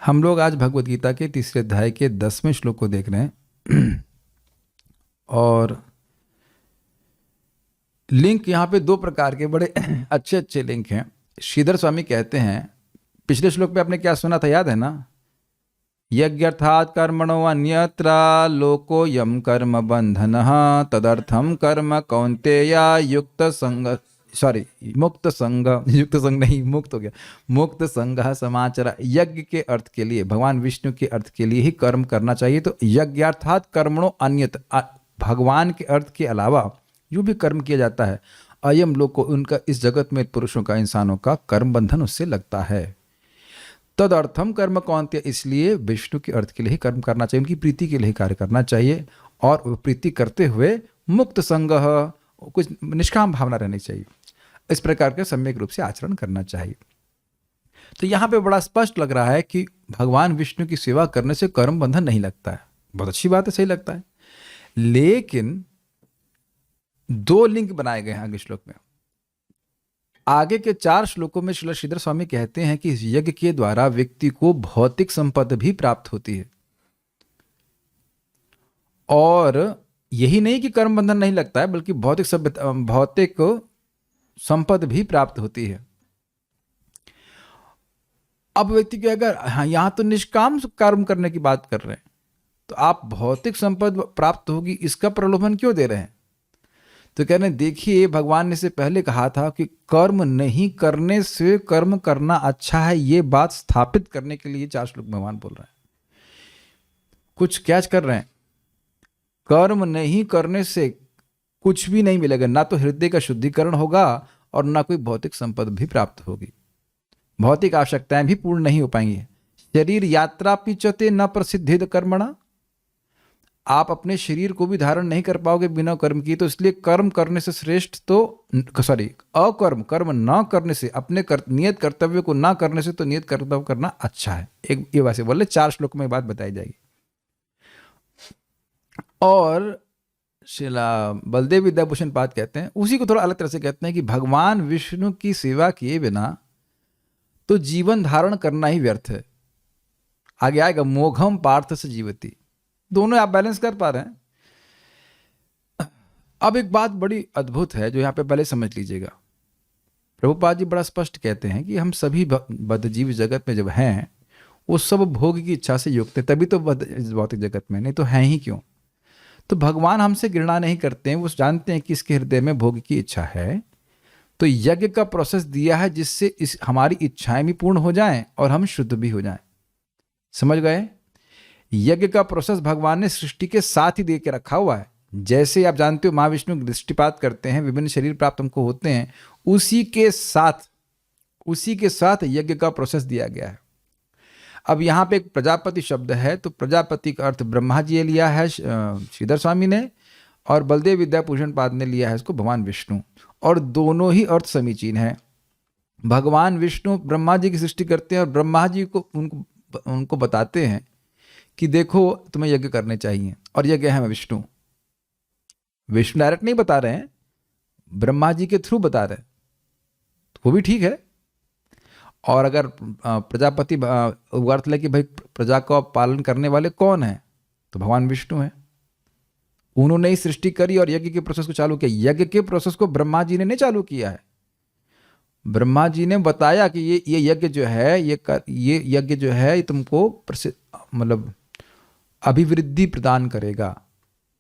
हम लोग आज भगवत गीता के तीसरे अध्याय के 10वें श्लोक को देख रहे हैं। और लिंक यहाँ पे दो प्रकार के बड़े अच्छे अच्छे लिंक हैं। श्रीधर स्वामी कहते हैं, पिछले श्लोक में आपने क्या सुना था, याद है ना? यज्ञर्थात् कर्मणो अन्यत्र लोको यम कर्म बंधनः तदर्थम कर्म कौन्तेया युक्त संग मुक्त संग नहीं, मुक्त हो गया, मुक्त संग समाचार। यज्ञ के अर्थ के लिए, भगवान विष्णु के अर्थ के लिए ही कर्म करना चाहिए। तो यज्ञार्थात् कर्मणो अन्यत, भगवान के अर्थ के अलावा जो भी कर्म किया जाता है, अयम लोको, उनका इस जगत में पुरुषों का, इंसानों का कर्म बंधन उससे लगता है। तदर्थम कर्म कौन्तेय, इसलिए विष्णु के अर्थ के लिए ही कर्म करना चाहिए, उनकी प्रीति के लिए कार्य करना चाहिए। और प्रीति करते हुए मुक्त संग, कुछ निष्काम भावना रहनी चाहिए। इस प्रकार के सम्यक रूप से आचरण करना चाहिए। तो यहाँ पे बड़ा स्पष्ट लग रहा है कि भगवान विष्णु की सेवा करने से कर्म बंधन नहीं लगता है। बहुत अच्छी बात है, सही लगता है। लेकिन दो लिंक बनाए गए हैं आगे श्लोक में। आगे के 4 श्लोकों में श्रील श्रीधर स्वामी कहते हैं कि इस यज्ञ के द्वारा व्यक्ति को भौतिक संपत्ति भी प्राप्त होती है। और यही नहीं कि कर्म बंधन नहीं लगता है, बल्कि भौतिक संपद भी प्राप्त होती है। अब व्यक्ति के अगर यहां तो निष्काम कर्म करने की बात कर रहे हैं, तो आप भौतिक संपद प्राप्त होगी, इसका प्रलोभन क्यों दे रहे हैं? तो कह रहे हैं, देखिए भगवान ने से पहले कहा था कि कर्म नहीं करने से कर्म करना अच्छा है। ये बात स्थापित करने के लिए 4 श्लोक भगवान बोल रहे हैं। कुछ कैच कर रहे हैं? कर्म नहीं करने से कुछ भी नहीं मिलेगा, ना तो हृदय का शुद्धिकरण होगा और ना कोई भौतिक संपद भी प्राप्त होगी। भौतिक आवश्यकताएं भी पूर्ण नहीं हो पाएंगी। शरीर यात्रा पिचते न प्रसिद्धिद कर्मणा, आप अपने शरीर को भी धारण नहीं कर पाओगे बिना कर्म की। तो इसलिए कर्म करने से श्रेष्ठ कर्म न करने से, अपने नियत कर्तव्य को ना करने से तो नियत कर्तव्य करना अच्छा है। एक ये वैसे बोले 4 श्लोक में बात बताई जाएगी। और शिला बलदेव विद्याभूषण पाद कहते हैं, उसी को थोड़ा अलग तरह से कहते हैं कि भगवान विष्णु की सेवा किए बिना तो जीवन धारण करना ही व्यर्थ है। आगे आएगा, मोघम पार्थ से जीवती। दोनों आप बैलेंस कर पा रहे हैं? अब एक बात बड़ी अद्भुत है जो यहां पे पहले समझ लीजिएगा। प्रभुपाद जी बड़ा स्पष्ट कहते हैं कि हम सभी बद्धजीव जगत में जब हैं, वो सब भोग की इच्छा से युक्त है, तभी तो भौतिक जगत में, नहीं तो हैं ही क्यों? तो भगवान हमसे घृणा नहीं करते हैं, वो जानते हैं कि इसके हृदय में भोग की इच्छा है। तो यज्ञ का प्रोसेस दिया है जिससे हमारी इच्छाएं भी पूर्ण हो जाएं और हम शुद्ध भी हो जाएं। समझ गए? यज्ञ का प्रोसेस भगवान ने सृष्टि के साथ ही दे के रखा हुआ है। जैसे आप जानते हो महाविष्णु दृष्टिपात करते हैं, विभिन्न शरीर प्राप्त हमको होते हैं, उसी के साथ यज्ञ का प्रोसेस दिया गया है। अब यहाँ पे एक प्रजापति शब्द है, तो प्रजापति का अर्थ ब्रह्मा जी ने लिया है श्रीधर स्वामी ने, और बलदेव विद्याभूषण पाद ने लिया है इसको भगवान विष्णु। और दोनों ही अर्थ समीचीन है। भगवान विष्णु ब्रह्मा जी की सृष्टि करते हैं और ब्रह्मा जी को उनको बताते हैं कि देखो तुम्हें यज्ञ करने चाहिए, और यज्ञ है विष्णु। विष्णु डायरेक्ट नहीं बता रहे हैं, ब्रह्मा जी के थ्रू बता रहे हैं, तो वो भी ठीक है। और अगर प्रजापति अर्थ ले कि भाई प्रजा का पालन करने वाले कौन है, तो भगवान विष्णु है। उन्होंने ही सृष्टि करी और यज्ञ के प्रोसेस को चालू किया। यज्ञ के प्रोसेस को ब्रह्मा जी ने नहीं चालू किया है। ब्रह्मा जी ने बताया कि ये यज्ञ जो है, ये यज्ञ जो है ये तुमको मतलब अभिवृद्धि प्रदान करेगा।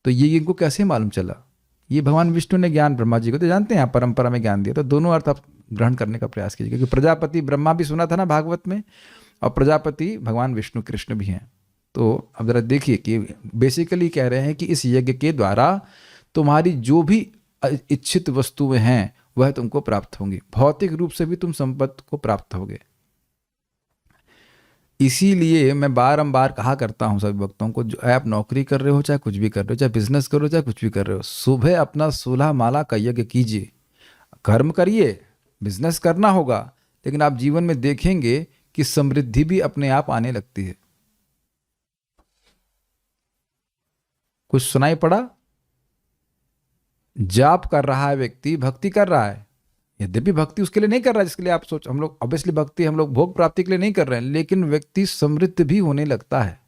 तो ये इनको कैसे मालूम चला? ये भगवान विष्णु ने ज्ञान ब्रह्मा जी को तो जानते हैं, आप परंपरा में ज्ञान दिया। तो दोनों अर्थ आप ग्रहण करने का प्रयास कीजिए, क्योंकि प्रजापति ब्रह्मा भी सुना था ना भागवत में, और प्रजापति भगवान विष्णु कृष्ण भी हैं। तो अब जरा देखिए कि बेसिकली कह रहे हैं कि इस यज्ञ के द्वारा तुम्हारी जो भी इच्छित वस्तुएं हैं वह तुमको प्राप्त होंगी। भौतिक रूप से भी तुम संपत्ति को प्राप्त होगे। इसीलिए मैं बारंबार कहा करता हूं सभी भक्तों को, जो आप नौकरी कर रहे हो, चाहे कुछ भी कर रहे हो, चाहे बिजनेस कर रहे हो, चाहे कुछ भी कर रहे हो, सुबह अपना 16 माला का यज्ञ कीजिए। कर्म करिए, बिजनेस करना होगा, लेकिन आप जीवन में देखेंगे कि समृद्धि भी अपने आप आने लगती है। कुछ सुनाई पड़ा? जाप कर रहा है व्यक्ति, भक्ति कर रहा है, यद्यपि भक्ति उसके लिए नहीं कर रहा है जिसके लिए आप सोच, हम लोग ऑब्वियसली भक्ति हम लोग भोग प्राप्ति के लिए नहीं कर रहे हैं, लेकिन व्यक्ति समृद्ध भी होने लगता है।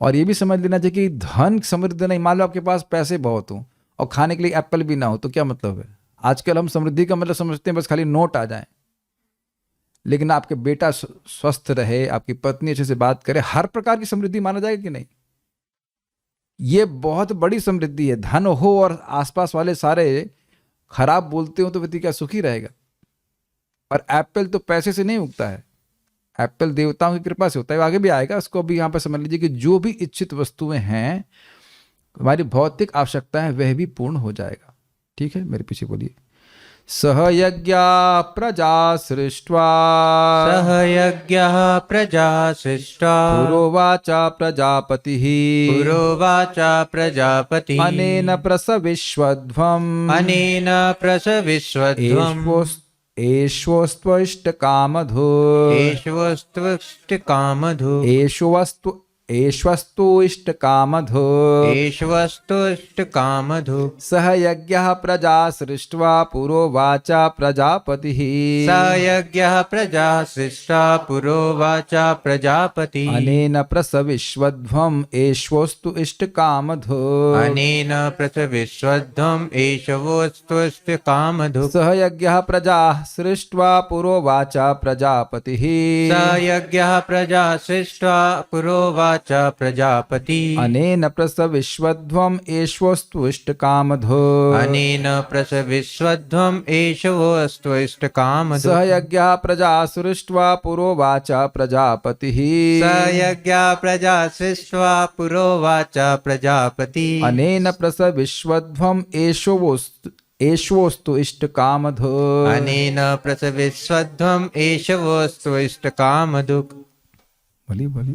और ये भी समझ लेना चाहिए कि धन समृद्ध नहीं, मान लो आपके पास पैसे बहुत हो और खाने के लिए एप्पल भी ना हो तो क्या मतलब है। आजकल हम समृद्धि का मतलब समझते हैं बस खाली नोट आ जाए, लेकिन आपके बेटा स्वस्थ रहे, आपकी पत्नी अच्छे से बात करे, हर प्रकार की समृद्धि माना जाएगा कि नहीं। ये बहुत बड़ी समृद्धि है। धन हो और आसपास वाले सारे खराब बोलते हो तो व्यक्ति क्या सुखी रहेगा। और एप्पल तो पैसे से नहीं उगता है, एप्पल देवताओं की कृपा से होता है, आगे भी आएगा। उसको भी यहाँ पर समझ लीजिए कि जो भी इच्छित वस्तुएं हैं, हमारी भौतिक आवश्यकता है, वह भी पूर्ण हो जाएगा। ठीक है, मेरे पीछे बोलिए। सहयज्ञा प्रजा सृष्ट्वा, सहयज्ञः प्रजा सृष्ट्वा, पुरोवाचा प्रजापतिः, पुरोवाचा प्रजापतिः, अनेन प्रसविष्वध्वम्, अनेन प्रसविष्वध्वम्, एष्वस्त्वष्टकामधो, एष्वस्त्वष्टकामधो, एष्वस्तु इष्टकामधो, एष्वस्त्वष्टकामधो। सहयज्ञः प्रजा सृष्ट्वा पुरोवाचा प्रजापतिः, सहयज्ञः प्रजा सृष्टा पुरोवाचा प्रजापतिः, अनेन प्रसविष्वध्वम् एष्वस्तु इष्टकामधो, अनेन प्रसविष्वध्वम् एषवोस्त्वष्टकामधो। सहयज्ञः प्रजा सृष्ट्वा पुरोवाचा प्रजापतिः, सहयज्ञः प्रजा सृष्ट्वा पुरोवाचा प्रजापतिः, अनेन प्रसविष्वध्वम् एष्वस्तु इष्टकामधो, अनेन प्रसविष्वध्वम् एषवोस्त्वष्टकामधो। सहयज्ञः प्रजा सृष्ट्वा पुरोवाचा प्रजापतिः, सहयज्ञः प्रजा सृष्ट्वा पुरोवाचा प्रजापतिः, अनेन प्रसविष्वध्वम् एष्वोस्तु इष्टकामधो, अनेन प्रसविष्वध्वम् एषवोस्त्वष्टकामधो। बोली बोली,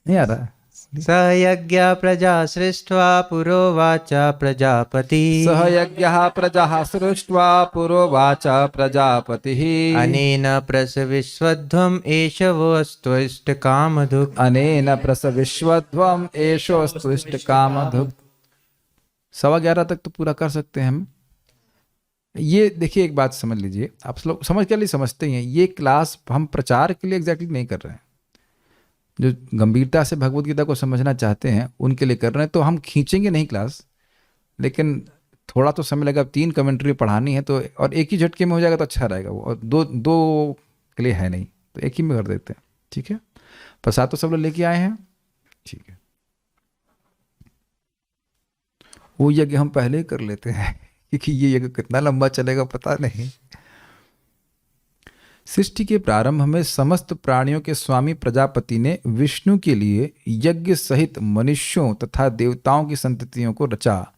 नहीं आ रहा। सहयज्ञः प्रजा सृष्ट्वा पुरोवाचा प्रजापतिः, सहयज्ञः प्रजा सृष्ट्वा पुरोवाचा प्रजापतिः, अनेन प्रसविष्वध्वम् एषवोस्त्वष्टकामधो। अनेन प्रसविष्वध्वम् एषोस्तु इष्टकामधुक्। 11:15 तक तो पूरा कर सकते हैं हम। ये देखिए, एक बात समझ लीजिए, आप लोग समझ के लिए समझते हैं, ये क्लास हम प्रचार के लिए एग्जैक्टली नहीं कर रहे हैं। जो गंभीरता से भगवत गीता को समझना चाहते हैं उनके लिए कर रहे हैं। तो हम खींचेंगे नहीं क्लास, लेकिन थोड़ा तो समय लगेगा। 3 कमेंट्री पढ़ानी है तो, और एक ही झटके में हो जाएगा तो अच्छा रहेगा वो, और दो के लिए है नहीं, तो एक ही में कर देते हैं। ठीक है, प्रसाद तो सब लोग लेके आए हैं। ठीक है, वो यज्ञ हम पहले ही कर लेते हैं क्योंकि ये यज्ञ कितना लंबा चलेगा पता नहीं। सृष्टि के प्रारंभ में समस्त प्राणियों के स्वामी प्रजापति ने विष्णु के लिए यज्ञ सहित मनुष्यों तथा देवताओं की संततियों को रचा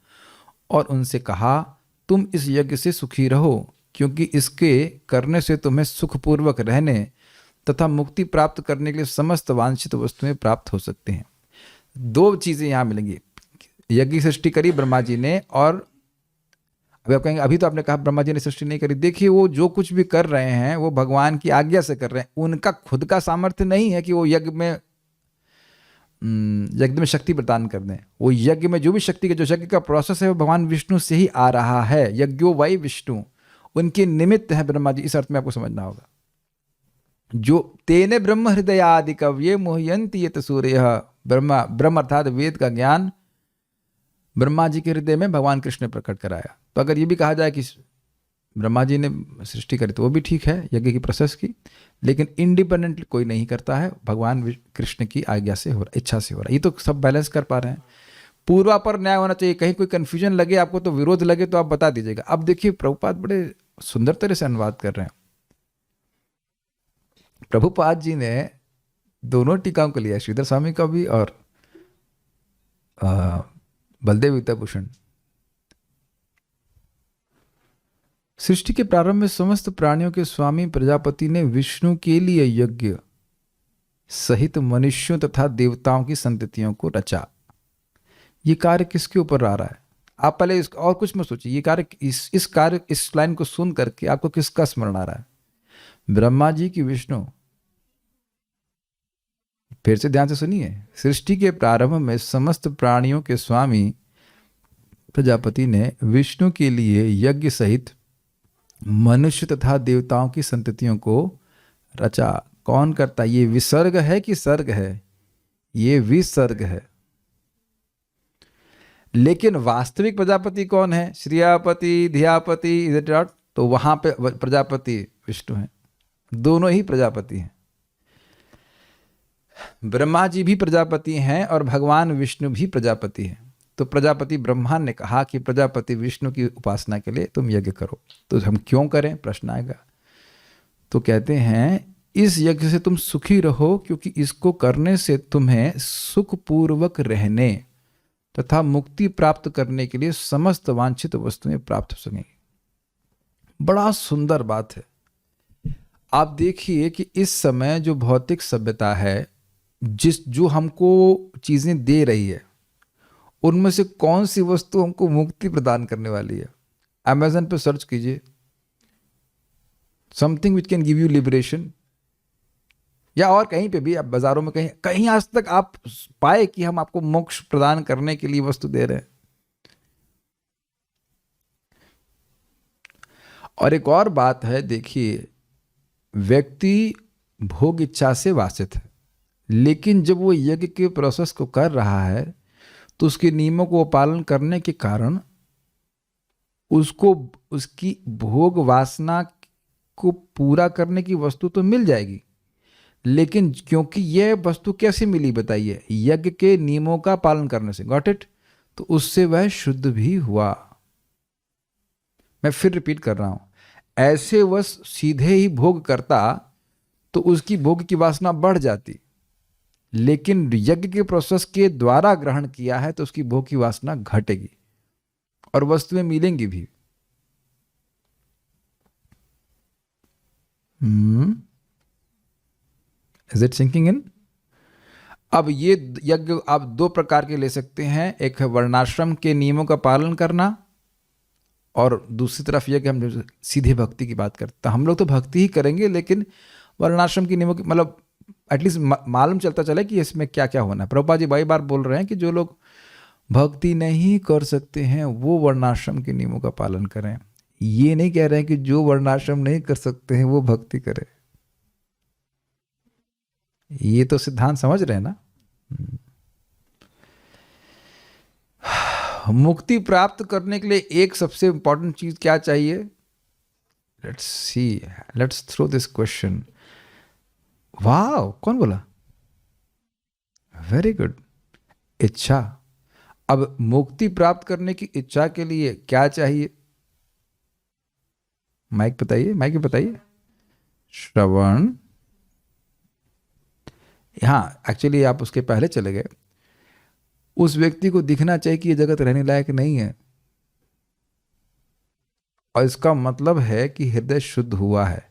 और उनसे कहा, तुम इस यज्ञ से सुखी रहो, क्योंकि इसके करने से तुम्हें सुखपूर्वक रहने तथा मुक्ति प्राप्त करने के लिए समस्त वांछित वस्तुएं प्राप्त हो सकते हैं। 2 चीज़ें यहाँ मिलेंगी। यज्ञ सृष्टि करी ब्रह्मा जी ने, और अभी आप कहेंगे अभी तो आपने कहा ब्रह्मा जी ने सृष्टि नहीं करी। देखिए, वो जो कुछ भी कर रहे हैं वो भगवान की आज्ञा से कर रहे हैं। उनका खुद का सामर्थ्य नहीं है कि वो यज्ञ में शक्ति प्रदान कर दें। वो यज्ञ में जो भी शक्ति, जो यज्ञ का प्रोसेस है वो भगवान विष्णु से ही आ रहा है। यज्ञो वै विष्णु, उनके निमित्त है ब्रह्मा जी। इस अर्थ में आपको समझना होगा। जो तेने ब्रह्म हृदय आदि कव्ये मोहयंती यत सूर्य, ब्रह्म अर्थात वेद का ज्ञान ब्रह्मा जी के हृदय में भगवान कृष्ण ने प्रकट कराया। तो अगर ये भी कहा जाए कि ब्रह्मा जी ने सृष्टि करी तो वो भी ठीक है, यज्ञ की प्रोसेस की, लेकिन इंडिपेंडेंटली कोई नहीं करता है, भगवान कृष्ण की आज्ञा से हो रहा, इच्छा से हो रहा है। ये तो सब बैलेंस कर पा रहे हैं। पूर्वापर न्याय होना चाहिए। कहीं कोई कन्फ्यूजन लगे आपको तो, विरोध लगे तो आप बता दीजिएगा। अब देखिए, प्रभुपाद बड़े सुंदर तरह से अनुवाद कर रहे हैं। प्रभुपाद जी ने दोनों टीकाओं को लिया, श्रीधर स्वामी का भी और बलदेव विद्याभूषण। सृष्टि के प्रारंभ में समस्त प्राणियों के स्वामी प्रजापति ने विष्णु के लिए यज्ञ सहित मनुष्यों तथा देवताओं की संततियों को रचा। ये कार्य किसके ऊपर आ रहा है? आप पहले और कुछ मत सोचिए। ये कार्य इस लाइन को सुन करके आपको किसका स्मरण आ रहा है? ब्रह्मा जी की विष्णु। फिर से ध्यान से सुनिए। सृष्टि के प्रारंभ में समस्त प्राणियों के स्वामी प्रजापति ने विष्णु के लिए यज्ञ सहित मनुष्य तथा देवताओं की संततियों को रचा। कौन करता? ये विसर्ग है कि सर्ग है? ये विसर्ग है। लेकिन वास्तविक प्रजापति कौन है? श्रियापति, धियापति, इज इट नॉट? तो वहां पे प्रजापति विष्णु है। दोनों ही प्रजापति हैं। ब्रह्मा जी भी प्रजापति हैं और भगवान विष्णु भी प्रजापति हैं। तो प्रजापति ब्रह्मा ने कहा कि प्रजापति विष्णु की उपासना के लिए तुम यज्ञ करो। तो हम क्यों करें? प्रश्न आएगा। तो कहते हैं इस यज्ञ से तुम सुखी रहो, क्योंकि इसको करने से तुम्हें सुखपूर्वक रहने तथा मुक्ति प्राप्त करने के लिए समस्त वांछित वस्तुएं प्राप्त हो सकेंगी। बड़ा सुंदर बात है। आप देखिए कि इस समय जो भौतिक सभ्यता है, जो हमको चीजें दे रही है, उनमें से कौन सी वस्तु हमको मुक्ति प्रदान करने वाली है? अमेज़न पे सर्च कीजिए, something which can give you liberation. या और कहीं पे भी, आप बाजारों में कहीं आज तक आप पाए कि हम आपको मोक्ष प्रदान करने के लिए वस्तु दे रहे हैं? और एक और बात है, देखिए, व्यक्ति भोग इच्छा से वासित है, लेकिन जब वो यज्ञ के प्रोसेस को कर रहा है तो उसके नियमों को पालन करने के कारण उसको उसकी भोग वासना को पूरा करने की वस्तु तो मिल जाएगी। लेकिन क्योंकि यह वस्तु कैसे मिली बताइए? यज्ञ के नियमों का पालन करने से। Got it? तो उससे वह शुद्ध भी हुआ। मैं फिर रिपीट कर रहा हूं, ऐसे वह सीधे ही भोग करता तो उसकी भोग की वासना बढ़ जाती, लेकिन यज्ञ के प्रोसेस के द्वारा ग्रहण किया है तो उसकी भोग की वासना घटेगी और वस्तुएं मिलेंगी भी। Is it sinking in? अब ये यज्ञ आप दो प्रकार के ले सकते हैं, एक है वर्णाश्रम के नियमों का पालन करना, और दूसरी तरफ यह कि हम जो सीधे भक्ति की बात करते हैं, हम लोग तो भक्ति ही करेंगे, लेकिन वर्णाश्रम के नियमों की मतलब एटलीस्ट मालूम चलता चले कि इसमें क्या क्या होना है। प्रभुपाद जी बार बार बोल रहे हैं कि जो लोग भक्ति नहीं कर सकते हैं वो वर्णाश्रम के नियमों का पालन करें। ये नहीं कह रहे हैं कि जो वर्णाश्रम नहीं कर सकते हैं वो भक्ति करें। ये तो सिद्धांत समझ रहे हैं ना? मुक्ति प्राप्त करने के लिए एक सबसे इंपॉर्टेंट चीज क्या चाहिए? Let's see, let's throw this question. वाह, कौन बोला? वेरी गुड, इच्छा। अब मुक्ति प्राप्त करने की इच्छा के लिए क्या चाहिए? माइक बताइए, माइक बताइए। श्रवण। हाँ, एक्चुअली आप उसके पहले चले गए। उस व्यक्ति को दिखना चाहिए कि ये जगत रहने लायक नहीं है, और इसका मतलब है कि हृदय शुद्ध हुआ है।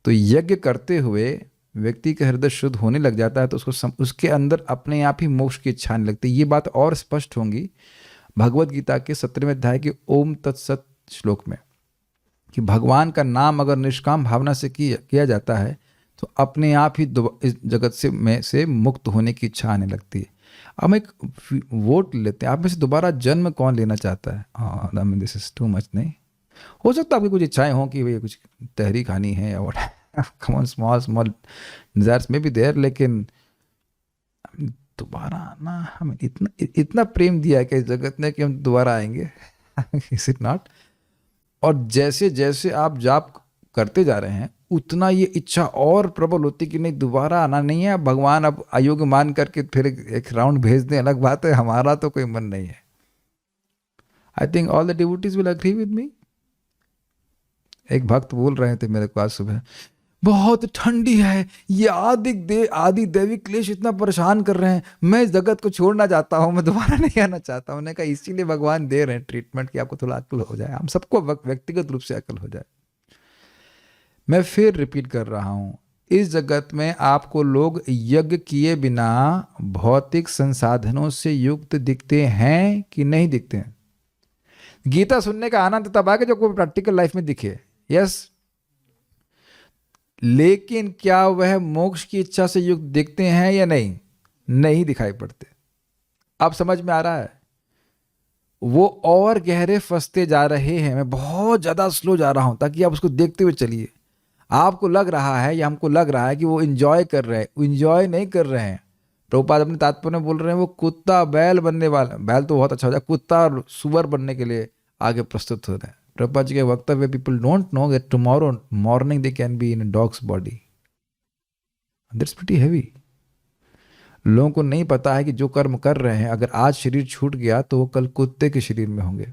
तो यज्ञ करते हुए व्यक्ति का हृदय शुद्ध होने लग जाता है तो उसके अंदर अपने आप ही मोक्ष की इच्छा आने लगती है। ये बात और स्पष्ट होंगी भगवत गीता के 17वें अध्याय के ओम तत्सत श्लोक में, कि भगवान का नाम अगर निष्काम भावना से किया जाता है तो अपने आप ही इस जगत से मुक्त होने की इच्छा आने लगती है। हम एक वोट लेते हैं, आप में से दोबारा जन्म कौन लेना चाहता है? This is too much. नहीं हो सकता आपकी कुछ इच्छाएं हों कि भैया कुछ तहरीक खानी है या what, come on, small desires में भी देयर, लेकिन दोबारा आना, हमें इतना प्रेम दिया है कि इस जगत ने कि हम दोबारा आएंगे। Is it not? और जैसे जैसे आप जाप करते जा रहे हैं उतना ये इच्छा और प्रबल होती कि नहीं, दोबारा आना नहीं है। भगवान अब अयोग्य मान करके फिर एक राउंड भेज दें, अलग बात है, हमारा तो कोई मन नहीं है। I think all the devotees will agree with me. एक भक्त बोल रहे थे मेरे पास सुबह, बहुत ठंडी है, ये आदि दैवी क्लेश इतना परेशान कर रहे हैं, मैं इस जगत को छोड़ना चाहता हूँ, मैं दोबारा नहीं आना चाहता हूँ। उन्होंने कहा इसीलिए भगवान दे रहे हैं ट्रीटमेंट कि आपको थोड़ा अक्ल हो जाए, हम सबको व्यक्तिगत रूप से अक्ल हो जाए। मैं फिर रिपीट कर रहा हूं, इस जगत में आपको लोग यज्ञ किए बिना भौतिक संसाधनों से युक्त दिखते हैं कि नहीं दिखते हैं? गीता सुनने का आनंद तब आएगा जब कोई प्रैक्टिकल लाइफ में दिखे। यस, लेकिन क्या वह मोक्ष की इच्छा से युक्त दिखते हैं या नहीं? नहीं दिखाई पड़ते। अब समझ में आ रहा है? वो और गहरे फंसते जा रहे हैं। मैं बहुत ज़्यादा स्लो जा रहा हूँ ताकि आप उसको देखते हुए चलिए। आपको लग रहा है या हमको लग रहा है कि वो इंजॉय कर रहे हैं, वो इंजॉय नहीं कर रहे हैं। प्रभुपाद अपने तात्पर्य में बोल रहे हैं वो कुत्ता बैल बनने वाला, बैल तो बहुत अच्छा हो जाए, कुत्ता और सुअर बनने के लिए आगे प्रस्तुत हो रहे हैं। प्रभुपाद जी के वक्तव्य, people don't know that tomorrow morning they can be in a dogs body. That's pretty heavy. लोगों को नहीं पता है कि जो कर्म कर रहे हैं, अगर आज शरीर छूट गया तो वो कल कुत्ते के शरीर में होंगे।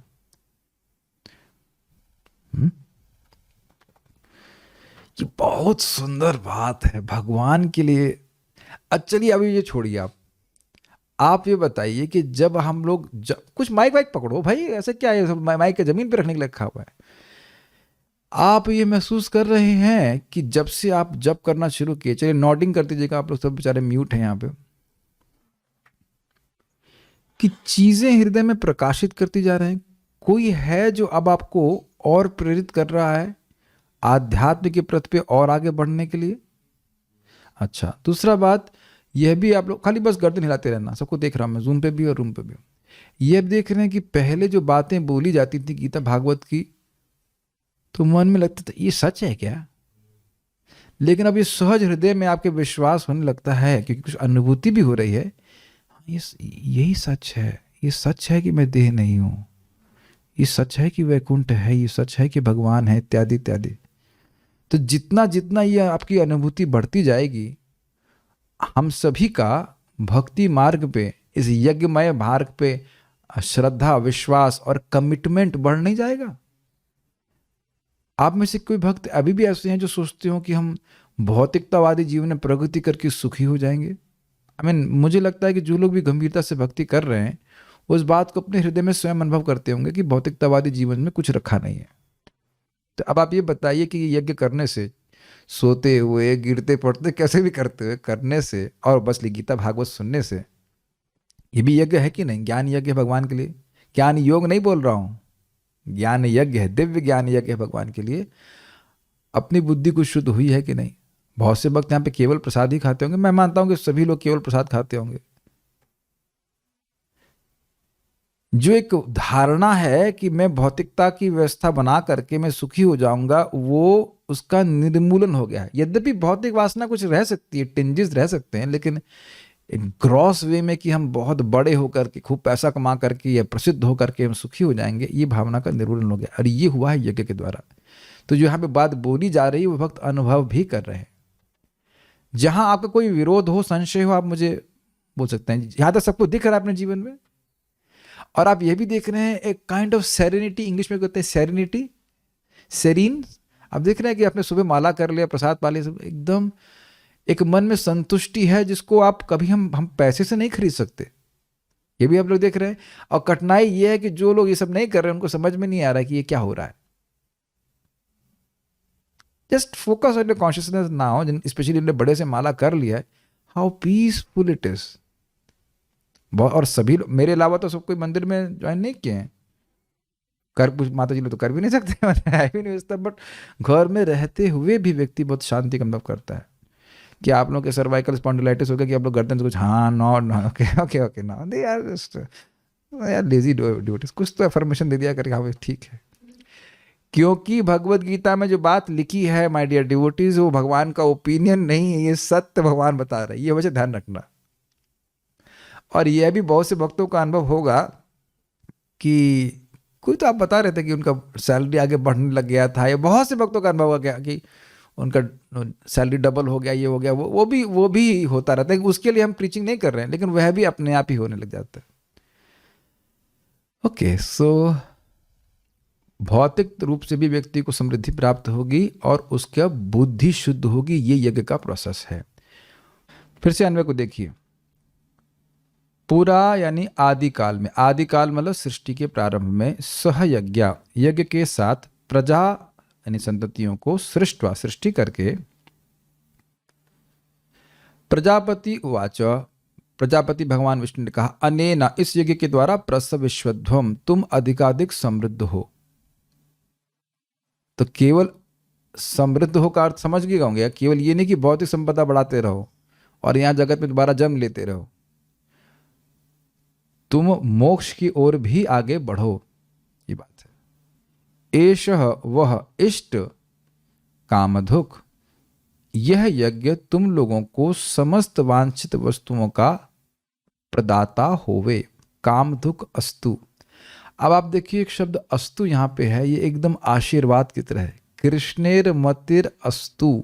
ये बहुत सुंदर बात है भगवान के लिए। चलिए अभी ये छोड़िए, आप ये बताइए कि जब हम लोग कुछ माइक वाइक पकड़ो भाई, ऐसे क्या है, सब माइक के जमीन पे रखने के लिए रखा हुआ है। आप ये महसूस कर रहे हैं कि जब से आप जप करना शुरू किए, चलिए नॉडिंग कर दीजिएगा, आप लोग सब बेचारे म्यूट हैं यहाँ पे, कि चीजें हृदय में प्रकाशित करती जा रहे हैं। कोई है जो अब आपको और प्रेरित कर रहा है आध्यात्म के प्रति पे और आगे बढ़ने के लिए। अच्छा, दूसरा बात यह भी, आप लोग खाली बस गर्दन हिलाते रहना, सबको देख रहा हूं मैं, जूम पे भी और रूम पे भी। ये देख रहे हैं कि पहले जो बातें बोली जाती थी गीता भागवत की, तो मन में लगता था ये सच है क्या, लेकिन अब ये सहज हृदय में आपके विश्वास होने लगता है, क्योंकि कुछ अनुभूति भी हो रही है। यही सच है, ये सच है कि मैं देह नहीं हूं, ये सच है कि वैकुंठ है, ये सच है कि भगवान है, इत्यादि इत्यादि। तो जितना जितना ये आपकी अनुभूति बढ़ती जाएगी, हम सभी का भक्ति मार्ग पे, इस यज्ञमय मार्ग पे श्रद्धा, विश्वास और कमिटमेंट बढ़ नहीं जाएगा। आप में से कोई भक्त अभी भी ऐसे हैं जो सोचते हो कि हम भौतिकतावादी जीवन में प्रगति करके सुखी हो जाएंगे। मुझे लगता है कि जो लोग भी गंभीरता से भक्ति कर रहे हैं, उस बात को अपने हृदय में स्वयं अनुभव करते होंगे कि भौतिकतावादी जीवन में कुछ रखा नहीं है। तो अब आप ये बताइए कि यज्ञ करने से, सोते हुए, गिरते पड़ते, कैसे भी करते हुए करने से, और बस गीता भागवत सुनने से, ये भी यज्ञ है कि नहीं? ज्ञान यज्ञ है भगवान के लिए। ज्ञान योग नहीं बोल रहा हूं, ज्ञान यज्ञ है, दिव्य ज्ञान यज्ञ है भगवान के लिए। अपनी बुद्धि कुछ शुद्ध हुई है कि नहीं? बहुत से भक्त यहाँ पे केवल प्रसाद ही खाते होंगे, मैं मानता हूं कि सभी लोग केवल प्रसाद खाते होंगे। जो एक धारणा है कि मैं भौतिकता की व्यवस्था बना करके मैं सुखी हो जाऊंगा, वो उसका निर्मूलन हो गया है। यद्यपि भौतिक वासना कुछ रह सकती है, टिंजेस रह सकते हैं, लेकिन ग्रॉस वे में कि हम बहुत बड़े होकर के, खूब पैसा कमा करके या प्रसिद्ध होकर के हम सुखी हो जाएंगे, ये भावना का निर्मूलन हो गया। और ये हुआ है यज्ञ के द्वारा। तो जो यहाँ पे बात बोली जा रही है वो भक्त अनुभव भी कर रहे हैं। जहां आपका कोई विरोध हो, संशय हो, आप मुझे बोल सकते हैं। यहां तक सबको दिख रहा है अपने जीवन में, और आप ये भी देख रहे हैं एक काइंड ऑफ सेरेनिटी, इंग्लिश में कहते हैं सेरेनिटी, सेरीन। आप देख रहे हैं कि आपने सुबह माला कर लिया, प्रसाद पा लिया, एकदम एक मन में संतुष्टि है जिसको आप कभी हम पैसे से नहीं खरीद सकते। ये भी आप लोग देख रहे हैं। और कठिनाई ये है कि जो लोग ये सब नहीं कर रहे हैं, उनको समझ में नहीं आ रहा है कि ये क्या हो रहा है। Just focus on your consciousness now, specially जिन्होंने बड़े से माला कर लिया है, हाउ पीसफुल इट इज। और सभी मेरे अलावा तो सब कोई मंदिर में ज्वाइन नहीं किए हैं, कर कुछ माता जी लोग तो कर भी नहीं सकते, है भी नहीं सकता, बट घर में रहते हुए भी व्यक्ति बहुत शांति का अनुभव करता है। कि आप लोग के सर्वाइकल स्पॉन्डिलाइटिस हो गया कि आप लोग गर्दन से कुछ हाँ no no okay okay okay no, दे यार जस्ट यार लेजी डिवोटीज, कुछ तो अफर्मेशन दे दिया करके, हाँ ठीक है। क्योंकि भगवत गीता में जो बात लिखी है माय डियर डिवोटीज, वो भगवान का ओपिनियन नहीं है, ये सत्य भगवान बता रहे हैं, ये वजह ध्यान रखना। और यह भी बहुत से भक्तों का अनुभव होगा कि कोई तो आप बता रहे थे कि उनका सैलरी आगे बढ़ने लग गया था, या बहुत से भक्तों का अनुभव हो गया कि उनका सैलरी डबल हो गया, ये हो गया, वो भी होता रहता है। उसके लिए हम प्रीचिंग नहीं कर रहे हैं, लेकिन वह भी अपने आप ही होने लग जाता है। ओके, सो भौतिक रूप से भी व्यक्ति को समृद्धि प्राप्त होगी और उसका बुद्धि शुद्ध होगी। ये यज्ञ का प्रोसेस है। फिर से अन्वय को देखिए। पूरा यानी आदिकाल में, आदिकाल मतलब सृष्टि के प्रारंभ में, सहयज्ञ यज्ञ के साथ प्रजा यानी संततियों को सृष्टवा सृष्टि करके, प्रजापति उवाच, प्रजापति भगवान विष्णु ने कहा, अनेना इस यज्ञ के द्वारा प्रसविश्वध्वम, तुम अधिकाधिक समृद्ध हो। तो केवल समृद्ध हो का अर्थ समझ गए होंगे, केवल ये नहीं कि भौतिक संपदा बढ़ाते रहो और यहां जगत में दोबारा जन्म लेते रहो। तुम मोक्ष की ओर भी आगे बढ़ो, ये बात है। एषः वह इष्ट कामधुक, यह यज्ञ तुम लोगों को समस्त वांछित वस्तुओं का प्रदाता होवे, कामधुक अस्तु। अब आप देखिए एक शब्द अस्तु यहाँ पे है, ये एकदम आशीर्वाद की तरह है। कृष्णेर मतिर अस्तु,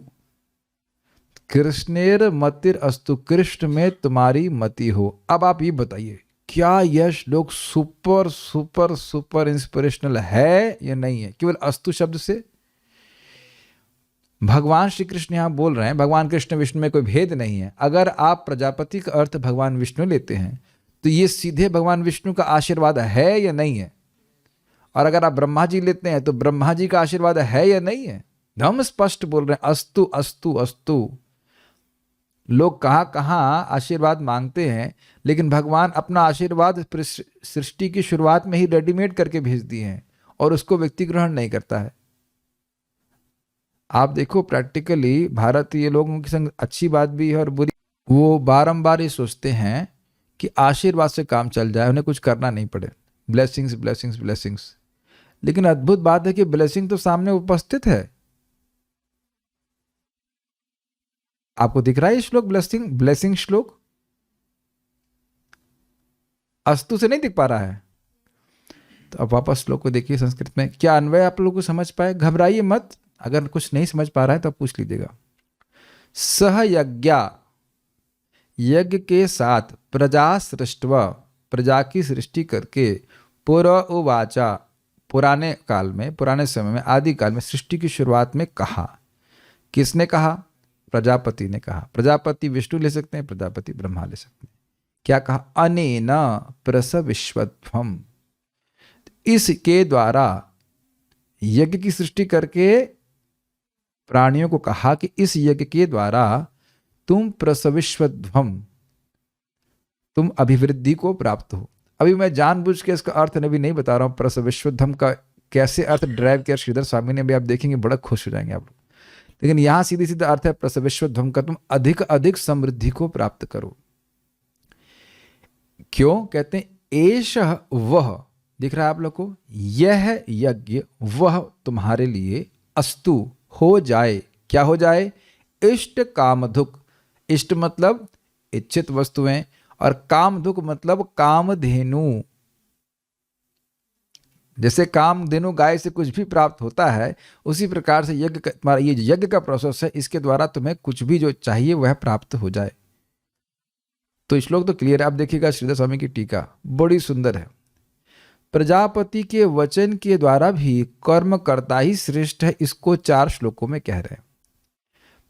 कृष्णेर मतिर अस्तु, कृष्ण में तुम्हारी मति हो। अब आप ये बताइए, क्या यह श्लोक सुपर सुपर सुपर इंस्पिरेशनल है या नहीं है? केवल अस्तु शब्द से भगवान श्री कृष्ण यहाँ बोल रहे हैं, भगवान कृष्ण विष्णु में कोई भेद नहीं है। अगर आप प्रजापति का अर्थ भगवान विष्णु लेते हैं तो ये सीधे भगवान विष्णु का आशीर्वाद है या नहीं है? और अगर आप ब्रह्मा जी लेते हैं तो ब्रह्मा जी का आशीर्वाद है या नहीं है? हम स्पष्ट बोल रहे हैं अस्तु अस्तु अस्तु। लोग कहाँ कहाँ आशीर्वाद मांगते हैं, लेकिन भगवान अपना आशीर्वाद सृष्टि की शुरुआत में ही रेडीमेड करके भेज दिए हैं और उसको व्यक्ति ग्रहण नहीं करता है। आप देखो प्रैक्टिकली भारतीय लोगों की संग अच्छी बात भी है और बुरी। वो बारंबार ये सोचते हैं कि आशीर्वाद से काम चल जाए, उन्हें कुछ करना नहीं पड़े, ब्लेसिंग्स ब्लेसिंग्स ब्लेसिंग्स। लेकिन अद्भुत बात है कि ब्लेसिंग तो सामने उपस्थित है। आपको दिख रहा है ये श्लोक, ब्लेसिंग ब्लेसिंग श्लोक अस्तु से नहीं दिख पा रहा है। तो अब वापस श्लोक को देखिए संस्कृत में, क्या अन्वय आप लोगों को समझ पाए? घबराइए मत, अगर कुछ नहीं समझ पा रहा है तो आप पूछ लीजिएगा। सह यज्ञा, यज्ञ के साथ, प्रजा सृष्टवा, प्रजा की सृष्टि करके, पुर उवाचा, पुराने काल में, पुराने समय में, आदि काल में सृष्टि की शुरुआत में कहा। किसने कहा? प्रजापति ने कहा। प्रजापति विष्णु ले सकते हैं, प्रजापति ब्रह्मा ले सकते हैं। क्या कहा? अनेना प्रसविश्वत्वम, इसके द्वारा यज्ञ की सृष्टि करके प्राणियों को कहा कि इस यज्ञ के द्वारा तुम प्रसविश्वध्वम, तुम अभिवृद्धि को प्राप्त हो। अभी मैं जानबूझ के इसका अर्थ अभी नहीं बता रहा हूं, प्रसविश्वध्वम का कैसे अर्थ ड्राइव किया श्रीधर स्वामी ने भी, आप देखेंगे बड़ा खुश हो जाएंगे आप लोग। लेकिन यहां सीधी सीधा अर्थ है प्रसविश्वध्वम का, तुम अधिक अधिक समृद्धि को प्राप्त करो। क्यों कहते हैं? एष वह, दिख रहा है आप लोग को, यह यज्ञ वह तुम्हारे लिए अस्तु हो जाए। क्या हो जाए? इष्ट कामधुक, इष्ट मतलब इच्छित वस्तुएं, और कामधुक मतलब कामधेनु। जैसे कामधेनु गाय से कुछ भी प्राप्त होता है, उसी प्रकार से यज्ञ का, ये यज्ञ का प्रोसेस है, इसके द्वारा तुम्हें कुछ भी जो चाहिए वह प्राप्त हो जाए। तो श्लोक तो क्लियर है। आप देखिएगा श्रीधर स्वामी की टीका बड़ी सुंदर है। प्रजापति के वचन के द्वारा भी कर्म करता ही श्रेष्ठ है, इसको 4 श्लोकों में कह रहे हैं।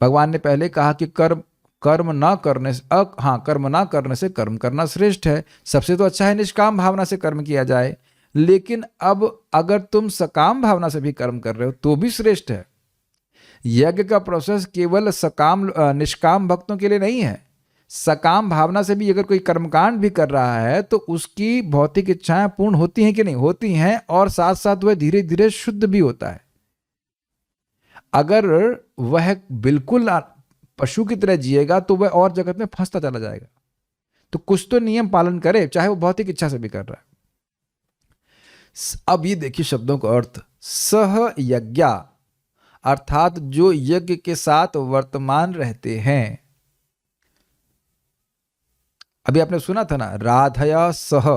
भगवान ने पहले कहा कि कर्म ना करने से, कर्म ना करने से कर्म करना श्रेष्ठ है। सबसे तो अच्छा है निष्काम भावना से कर्म किया जाए, लेकिन अब अगर तुम सकाम भावना से भी कर्म कर रहे हो तो भी श्रेष्ठ है। यज्ञ का प्रोसेस केवल निष्काम भक्तों के लिए नहीं है। सकाम भावना से भी अगर कोई कर्मकांड भी कर रहा है तो उसकी भौतिक इच्छाएं पूर्ण होती हैं कि नहीं? होती हैं, और साथ साथ वह धीरे धीरे शुद्ध भी होता है। अगर वह बिल्कुल पशु की तरह जिएगा तो वह और जगत में फंसता चला जाएगा। तो कुछ तो नियम पालन करे, चाहे वो भौतिक इच्छा से भी कर रहा है। अब ये देखिए शब्दों का अर्थ। सह यज्ञा अर्थात जो यज्ञ के साथ वर्तमान रहते हैं। अभी आपने सुना था ना, राधया सह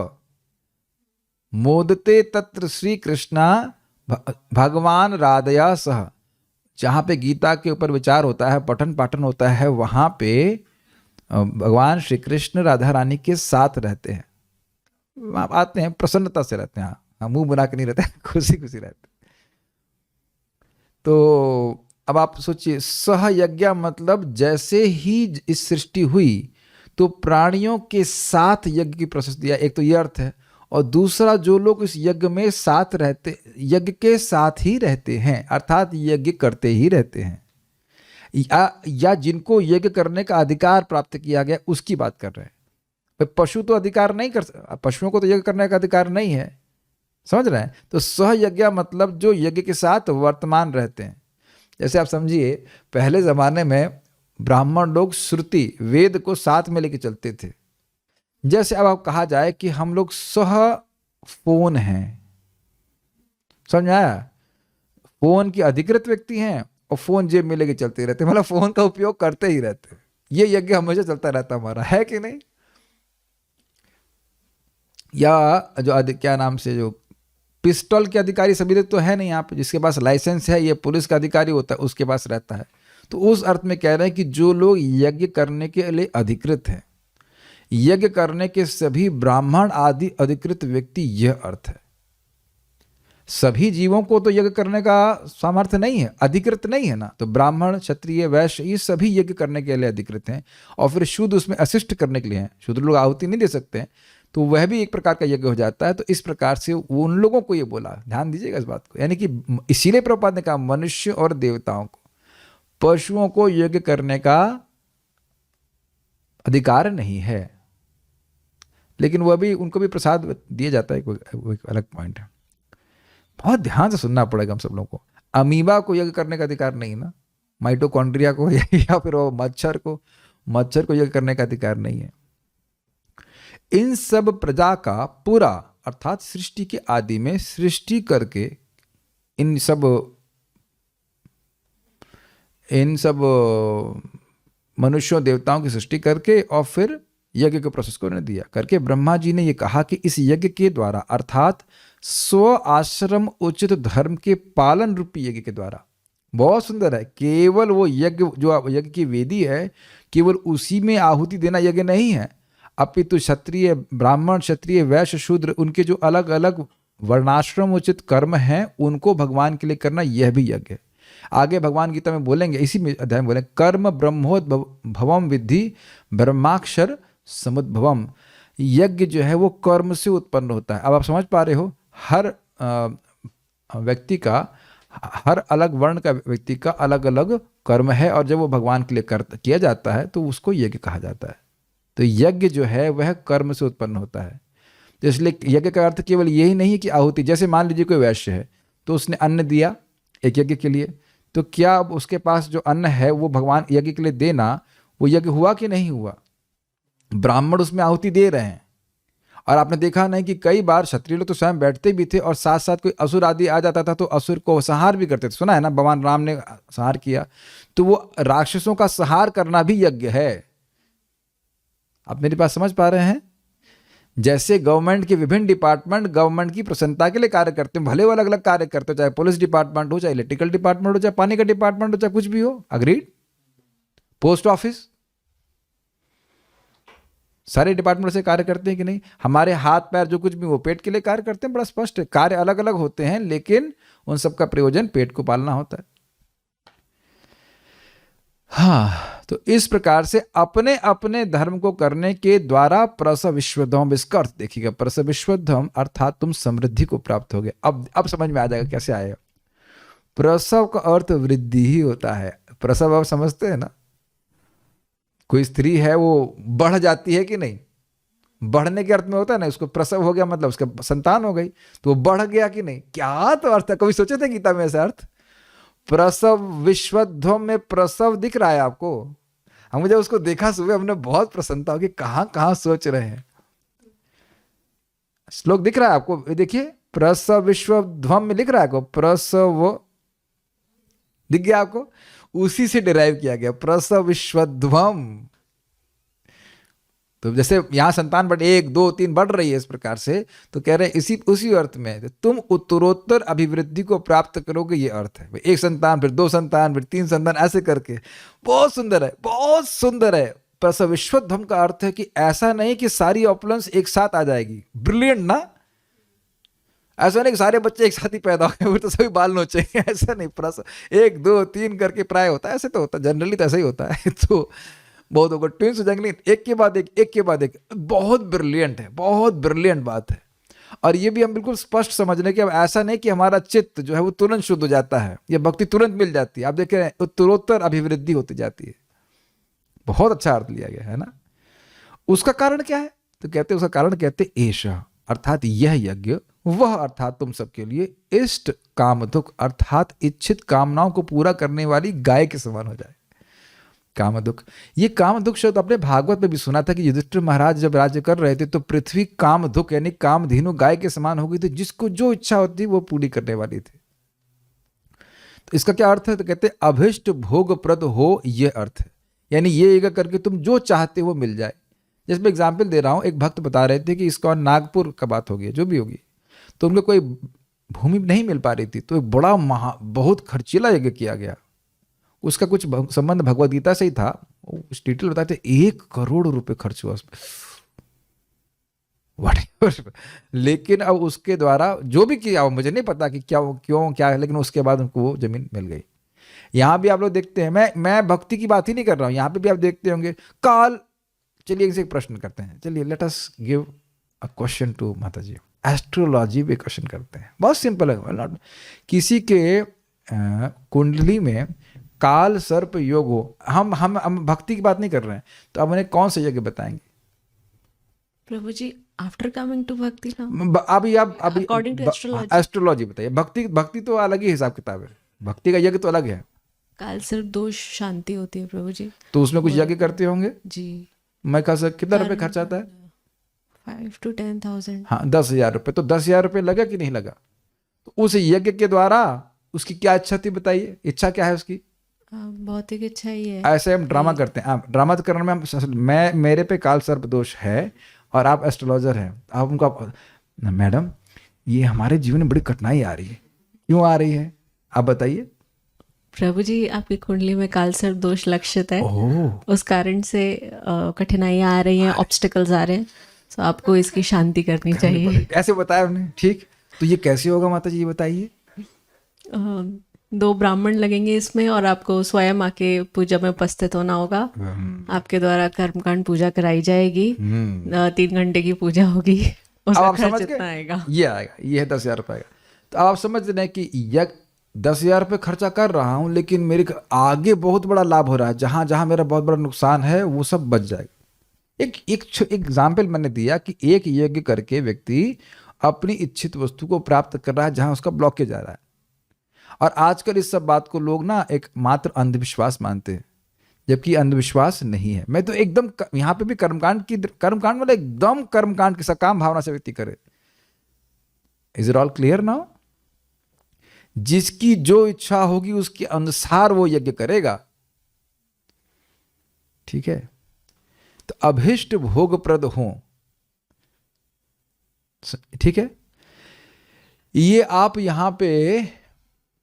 मोदते तत्र श्री कृष्णा, भगवान राधया सह। जहां पे गीता के ऊपर विचार होता है, पठन पाठन होता है, वहां पे भगवान श्री कृष्ण राधा रानी के साथ रहते हैं। वहां आते हैं, प्रसन्नता से रहते हैं, हाँ, मुंह बना के नहीं रहते, खुशी खुशी रहते। तो अब आप सोचिए, सह यज्ञ मतलब जैसे ही इस सृष्टि हुई तो प्राणियों के साथ यज्ञ की प्रोसेस दिया। एक तो यह अर्थ है, और दूसरा जो लोग इस यज्ञ में साथ रहते, यज्ञ के साथ ही रहते हैं, अर्थात यज्ञ करते ही रहते हैं, या जिनको यज्ञ करने का अधिकार प्राप्त किया गया उसकी बात कर रहे हैं। पशु तो अधिकार नहीं कर, पशुओं को तो यज्ञ करने का अधिकार नहीं है, समझ रहे हैं? तो सह यज्ञ मतलब जो यज्ञ के साथ वर्तमान रहते हैं। जैसे आप समझिए, पहले जमाने में ब्राह्मण लोग श्रुति वेद को साथ में लेके चलते थे। जैसे अब आप कहा जाए कि हम लोग फोन हैं, समझ आया? फोन की अधिकृत व्यक्ति हैं और फोन जेब में लेके चलते रहते, मतलब फोन का उपयोग करते ही रहते। ये यज्ञ हमेशा चलता रहता हमारा, है कि नहीं? या जो क्या नाम से, जो पिस्टल के अधिकारी सभी तो है नहीं यहाँ पे, जिसके पास लाइसेंस है, ये पुलिस का अधिकारी होता है, उसके पास रहता है। तो उस अर्थ में कह रहे हैं कि जो लोग यज्ञ करने के लिए अधिकृत हैं, यज्ञ करने के सभी ब्राह्मण आदि अधिकृत व्यक्ति, यह अर्थ है। सभी जीवों को तो यज्ञ करने का सामर्थ्य नहीं है, अधिकृत नहीं है ना। तो ब्राह्मण, क्षत्रिय, वैश्य, ये सभी यज्ञ करने के लिए अधिकृत हैं, और फिर शुद्ध उसमें असिस्ट करने के लिए हैं। शुद्ध लोग आहुति नहीं दे सकते हैं, तो वह भी एक प्रकार का यज्ञ हो जाता है। तो इस प्रकार से उन लोगों को ये बोला, ध्यान दीजिएगा इस बात को, यानी कि इसीलिए प्रभुपाद ने कहा मनुष्य और देवताओं को, पशुओं को यज्ञ करने का अधिकार नहीं है, लेकिन वह भी, उनको भी प्रसाद दिया जाता है, वो एक अलग पॉइंट है। बहुत ध्यान से सुनना पड़ेगा हम सब लोगों को। अमीबा को यज्ञ करने का अधिकार नहीं ना, माइटोकॉन्ड्रिया को या फिर वो मच्छर को यज्ञ करने का अधिकार नहीं है। इन सब प्रजा का पूरा, अर्थात सृष्टि के आदि में सृष्टि करके, इन सब मनुष्यों देवताओं की सृष्टि करके और फिर यज्ञ के प्रोसेस को उन्होंने दिया करके, ब्रह्मा जी ने ये कहा कि इस यज्ञ के द्वारा, अर्थात स्व आश्रम उचित धर्म के पालन रूपी यज्ञ के द्वारा, बहुत सुंदर है, केवल वो यज्ञ जो यज्ञ की वेदी है, केवल उसी में आहुति देना यज्ञ नहीं है, अपितु क्षत्रिय, ब्राह्मण, क्षत्रिय, वैश्य, शूद्र, उनके जो अलग अलग वर्णाश्रम उचित कर्म हैं, उनको भगवान के लिए करना, यह भी यज्ञ है। आगे भगवान गीता में बोलेंगे, इसी में अध्याय में बोलेंगे, कर्म ब्रह्मोद्भवम विद्धि ब्रह्माक्षर समुद्भवम। यज्ञ जो है वो कर्म से उत्पन्न होता है। अब आप समझ पा रहे हो, हर व्यक्ति का, हर अलग वर्ण का व्यक्ति का अलग अलग कर्म है, और जब वो भगवान के लिए किया जाता है तो उसको यज्ञ कहा जाता है। तो यज्ञ जो है वह कर्म से उत्पन्न होता है। तो इसलिए यज्ञ का अर्थ केवल यही नहीं है कि आहुति, जैसे मान लीजिए कोई वैश्य है, तो उसने अन्न दिया एक यज्ञ के लिए, तो क्या अब उसके पास जो अन्न है वो भगवान यज्ञ के लिए देना, वो यज्ञ हुआ कि नहीं हुआ? ब्राह्मण उसमें आहुति दे रहे हैं, और आपने देखा नहीं कि कई बार क्षत्रिय लोग तो स्वयं बैठते भी थे, और साथ साथ कोई असुर आदि आ जाता था तो असुर को संहार भी करते थे। सुना है ना, भगवान राम ने संहार किया, तो वो राक्षसों का संहार करना भी यज्ञ है। आप मेरी बात समझ पा रहे हैं? जैसे गवर्नमेंट के विभिन्न डिपार्टमेंट गवर्नमेंट की प्रसन्नता के लिए कार्य करते हैं, भले वो अलग अलग कार्य करते हो, चाहे पुलिस डिपार्टमेंट हो, चाहे इलेक्ट्रिकल डिपार्टमेंट हो, चाहे पानी का डिपार्टमेंट हो, चाहे कुछ भी हो, अग्रीड? पोस्ट ऑफिस, सारे डिपार्टमेंट से कार्य करते हैं कि नहीं? हमारे हाथ पैर जो कुछ भी वो पेट के लिए कार्य करते हैं, बड़ा स्पष्ट है। कार्य अलग अलग होते हैं, लेकिन उन सबका प्रयोजन पेट को पालना होता है। हाँ, तो इस प्रकार से अपने अपने धर्म को करने के द्वारा प्रसव विश्वधम, इसका अर्थ देखिएगा, प्रसव विश्वधम अर्थात तुम समृद्धि को प्राप्त हो गए। अब समझ में आ जाएगा कैसे आएगा। प्रसव का अर्थ वृद्धि ही होता है। प्रसव आप समझते हैं ना, कोई स्त्री है वो बढ़ जाती है कि नहीं, बढ़ने के अर्थ में होता है ना, उसको प्रसव हो गया मतलब उसका संतान हो गई, तो वो बढ़ गया कि नहीं, क्या तो अर्थ है। कभी सोचे थे गीता में ऐसा अर्थ? प्रसव विश्वध्वम में प्रसव दिख रहा है आपको? हम जब उसको देखा सुबह, हमने बहुत प्रसन्नता होगी, कहां कहां सोच रहे हैं। श्लोक दिख रहा है आपको, देखिए, प्रसव विश्वध्वम में लिख रहा है आपको, प्रसव दिख गया आपको? उसी से डिराइव किया गया प्रसव विश्वध्वम। तो जैसे यहां संतान बढ़ 1 2 3 बढ़ रही है, इस प्रकार से तो कह रहे हैं उसी अर्थ में तुम उत्तरोत्तर अभिवृद्धि को प्राप्त करोगे, ये अर्थ है। 1 संतान, फिर 2 संतान, फिर 3 संतान, ऐसे करके। बहुत सुंदर है, बहुत सुंदर है। प्रसव विश्वध्वम का अर्थ है कि ऐसा नहीं कि सारी ऑपुलेंस एक साथ आ जाएगी। ब्रिलियंट ना? ऐसा नहीं कि सारे बच्चे एक साथ ही पैदा हो गए, फिर तो सभी बाल नोचेंगे, ऐसा नहीं। प्रसव 1 2 3 करके प्राय होता है, ऐसे तो होता है, जनरली तो ऐसा ही होता है। तो बहुत होगा, ट्विंस हो जाएंगे, एक के बाद एक। बहुत ब्रिलियंट है, बहुत ब्रिलियंट बात है। और ये भी हम बिल्कुल स्पष्ट समझने की, अब ऐसा नहीं कि हमारा चित्त जो है वो तुरंत शुद्ध हो जाता है, या भक्ति तुरंत मिल जाती है। आप देख रहे हैं उत्तरोत्तर अभिवृद्धि होती जाती है। बहुत अच्छा अर्थ लिया गया है ना। उसका कारण क्या है? तो कहते हैं, उसका कारण कहते एषा, अर्थात यह यज्ञ, वह अर्थात तुम सबके लिए इष्ट काम दुख, अर्थात इच्छित कामनाओं को पूरा करने वाली गाय के समान हो जाए। काम दुख, ये काम दुख शब्द अपने भागवत में भी सुना था कि युधिष्ठिर महाराज जब राज्य कर रहे थे तो पृथ्वी काम दुख यानी काम धेनु गाय के समान हो गई थी, जिसको जो इच्छा होती वो पूरी करने वाली थी। तो इसका क्या अर्थ है? तो कहते अभिष्ट भोग प्रद हो, ये अर्थ है, यानी ये एक करके तुम जो चाहते हो मिल जाए। जैसे मैं एग्जाम्पल दे रहा हूँ, एक भक्त बता रहे थे कि इसका नागपुर का बात होगी, जो भी होगी, तो उनको कोई भूमि नहीं मिल पा रही थी, तो एक बड़ा बहुत खर्चीला यज्ञ किया गया। उसका कुछ संबंध भगवद गीता से ही था, उस डिटेल बताते 1 करोड़ रुपए खर्च हुआ उसमें, whatever। लेकिन अब उसके द्वारा जो भी किया, मुझे नहीं पता कि क्या क्यों क्या है, लेकिन उसके बाद उनको वो जमीन मिल गई। यहाँ भी आप लोग देखते हैं, मैं भक्ति की बात ही नहीं कर रहा हूँ, यहाँ पे भी आप देखते होंगे काल। चलिए इनसे एक प्रश्न करते हैं, चलिए let us give a question to माता जी। एस्ट्रोलॉजी पे क्वेश्चन करते हैं, बहुत सिंपल है। किसी के कुंडली में काल सर्प योग हो, हम भक्ति की बात नहीं कर रहे हैं, तो अब उन्हें कौन सा यज्ञ बताएंगे? प्रभु जी आफ्टर कमिंग टू भक्ति अभी अकॉर्डिंग टू एस्ट्रोलॉजी एस्ट्रोलॉजी बताइए। भक्ति तो अलग ही हिसाब किताब है, भक्ति का यज्ञ तो अलग है। काल सिर्फ दोष शांति होती है प्रभु जी। तो उसमें कुछ यज्ञ करते होंगे जी। मैं कहा सर कितना रुपए खर्च आता है? 5 to 10,000। हाँ 10,000 रुपये। तो 10,000 रुपये लगा कि नहीं लगा? तो उस यज्ञ के द्वारा उसकी क्या इच्छा थी बताइए, इच्छा क्या है उसकी? भौतिक इच्छा ही है। ऐसे हम ड्रामा करते हैं, ड्रामा करने में मैं मेरे पे काल सर्प दोष है और आप एस्ट्रोलॉजर हैं, आप उनका मैडम ये हमारे जीवन में बड़ी कठिनाई आ रही है, क्यों आ रही है आप बताइए? प्रभु जी आपकी कुंडली में काल सर्प दोष लक्षित है, उस कारण से कठिनाइयाँ आ रही हैं, ऑब्स्टिकल्स आ रहे हैं, तो आपको इसकी शांति करनी चाहिए। ऐसे बताया हमने, ठीक। तो ये कैसे होगा माता जी, ये बताइए। 2 ब्राह्मण लगेंगे इसमें और आपको स्वयं आके पूजा में उपस्थित होना होगा। आपके द्वारा कर्मकांड पूजा कराई जाएगी, 3 घंटे की पूजा होगी, उसका खर्च इतना आएगा, ये आएगा, ये है 10,000 रुपये का। तो आप समझ रहे हैं कि यज्ञ 10,000 रुपये खर्चा कर रहा हूँ, लेकिन मेरे आगे बहुत बड़ा लाभ हो रहा है, जहाँ जहाँ मेरा बहुत बड़ा नुकसान है वो सब बच जाएगा। एक एग्जाम्पल मैंने दिया कि एक यज्ञ करके व्यक्ति अपनी इच्छित वस्तु को प्राप्त कर रहा है जहाँ उसका ब्लॉकेज आ रहा है। और आजकल इस सब बात को लोग ना एक मात्र अंधविश्वास मानते हैं, जबकि अंधविश्वास नहीं है। मैं तो एकदम यहाँ पे भी कर्मकांड वाला एकदम कर्मकांड की सकाम भावना से व्यक्ति करे। Is it all clear now? जिसकी जो इच्छा होगी उसके अनुसार वो यज्ञ करेगा, ठीक है। तो अभिष्ट भोगप्रद हो, ठीक है। ये आप यहां पे